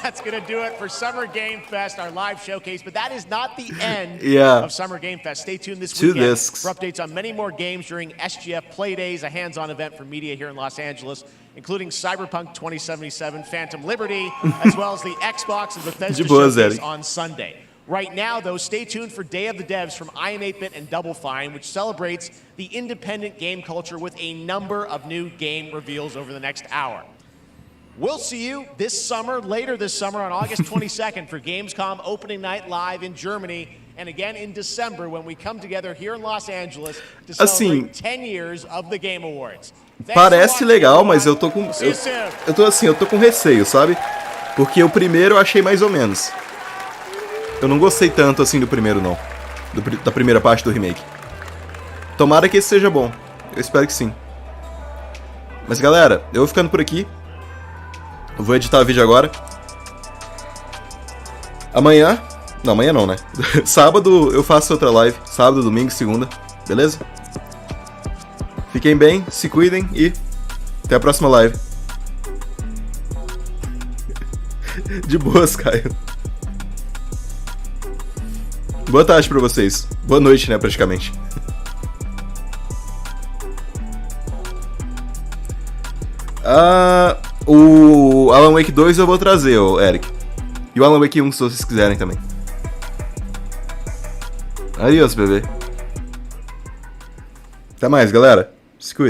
That's going to do it for Summer Game Fest, our live showcase. But that is not the end of Summer Game Fest. Stay tuned this weekend for updates on many more games during SGF Play Days, a hands-on event for media here in Los Angeles, including Cyberpunk 2077, Phantom Liberty, as well as the Xbox and Bethesda showcase on Sunday. Right now, though, stay tuned for Day of the Devs from IM8bit and Double Fine, which celebrates the independent game culture with a number of new game reveals over the next hour. We'll see you this summer, later this summer on August 22nd for Gamescom opening night live in Germany, and again in December when we come together here in Los Angeles to celebrate 10 years of the Game Awards. Parece legal, mas eu tô com eu tô com receio, sabe? Porque o primeiro eu achei mais ou menos. Eu não gostei tanto assim do primeiro, não. Da primeira parte do remake. Tomara que esse seja bom. Eu espero que sim. Mas galera, eu vou ficando por aqui. Eu vou editar o vídeo agora. Amanhã... Não, amanhã não, né? Sábado eu faço outra live. Sábado, domingo, segunda. Beleza? Fiquem bem, se cuidem e... até a próxima live. De boas, Caio. Boa tarde pra vocês. Boa noite, né, praticamente. O Alan Wake 2 eu vou trazer, Eric. E o Alan Wake 1, se vocês quiserem também. Adiós, bebê. Até mais, galera. Se cuida.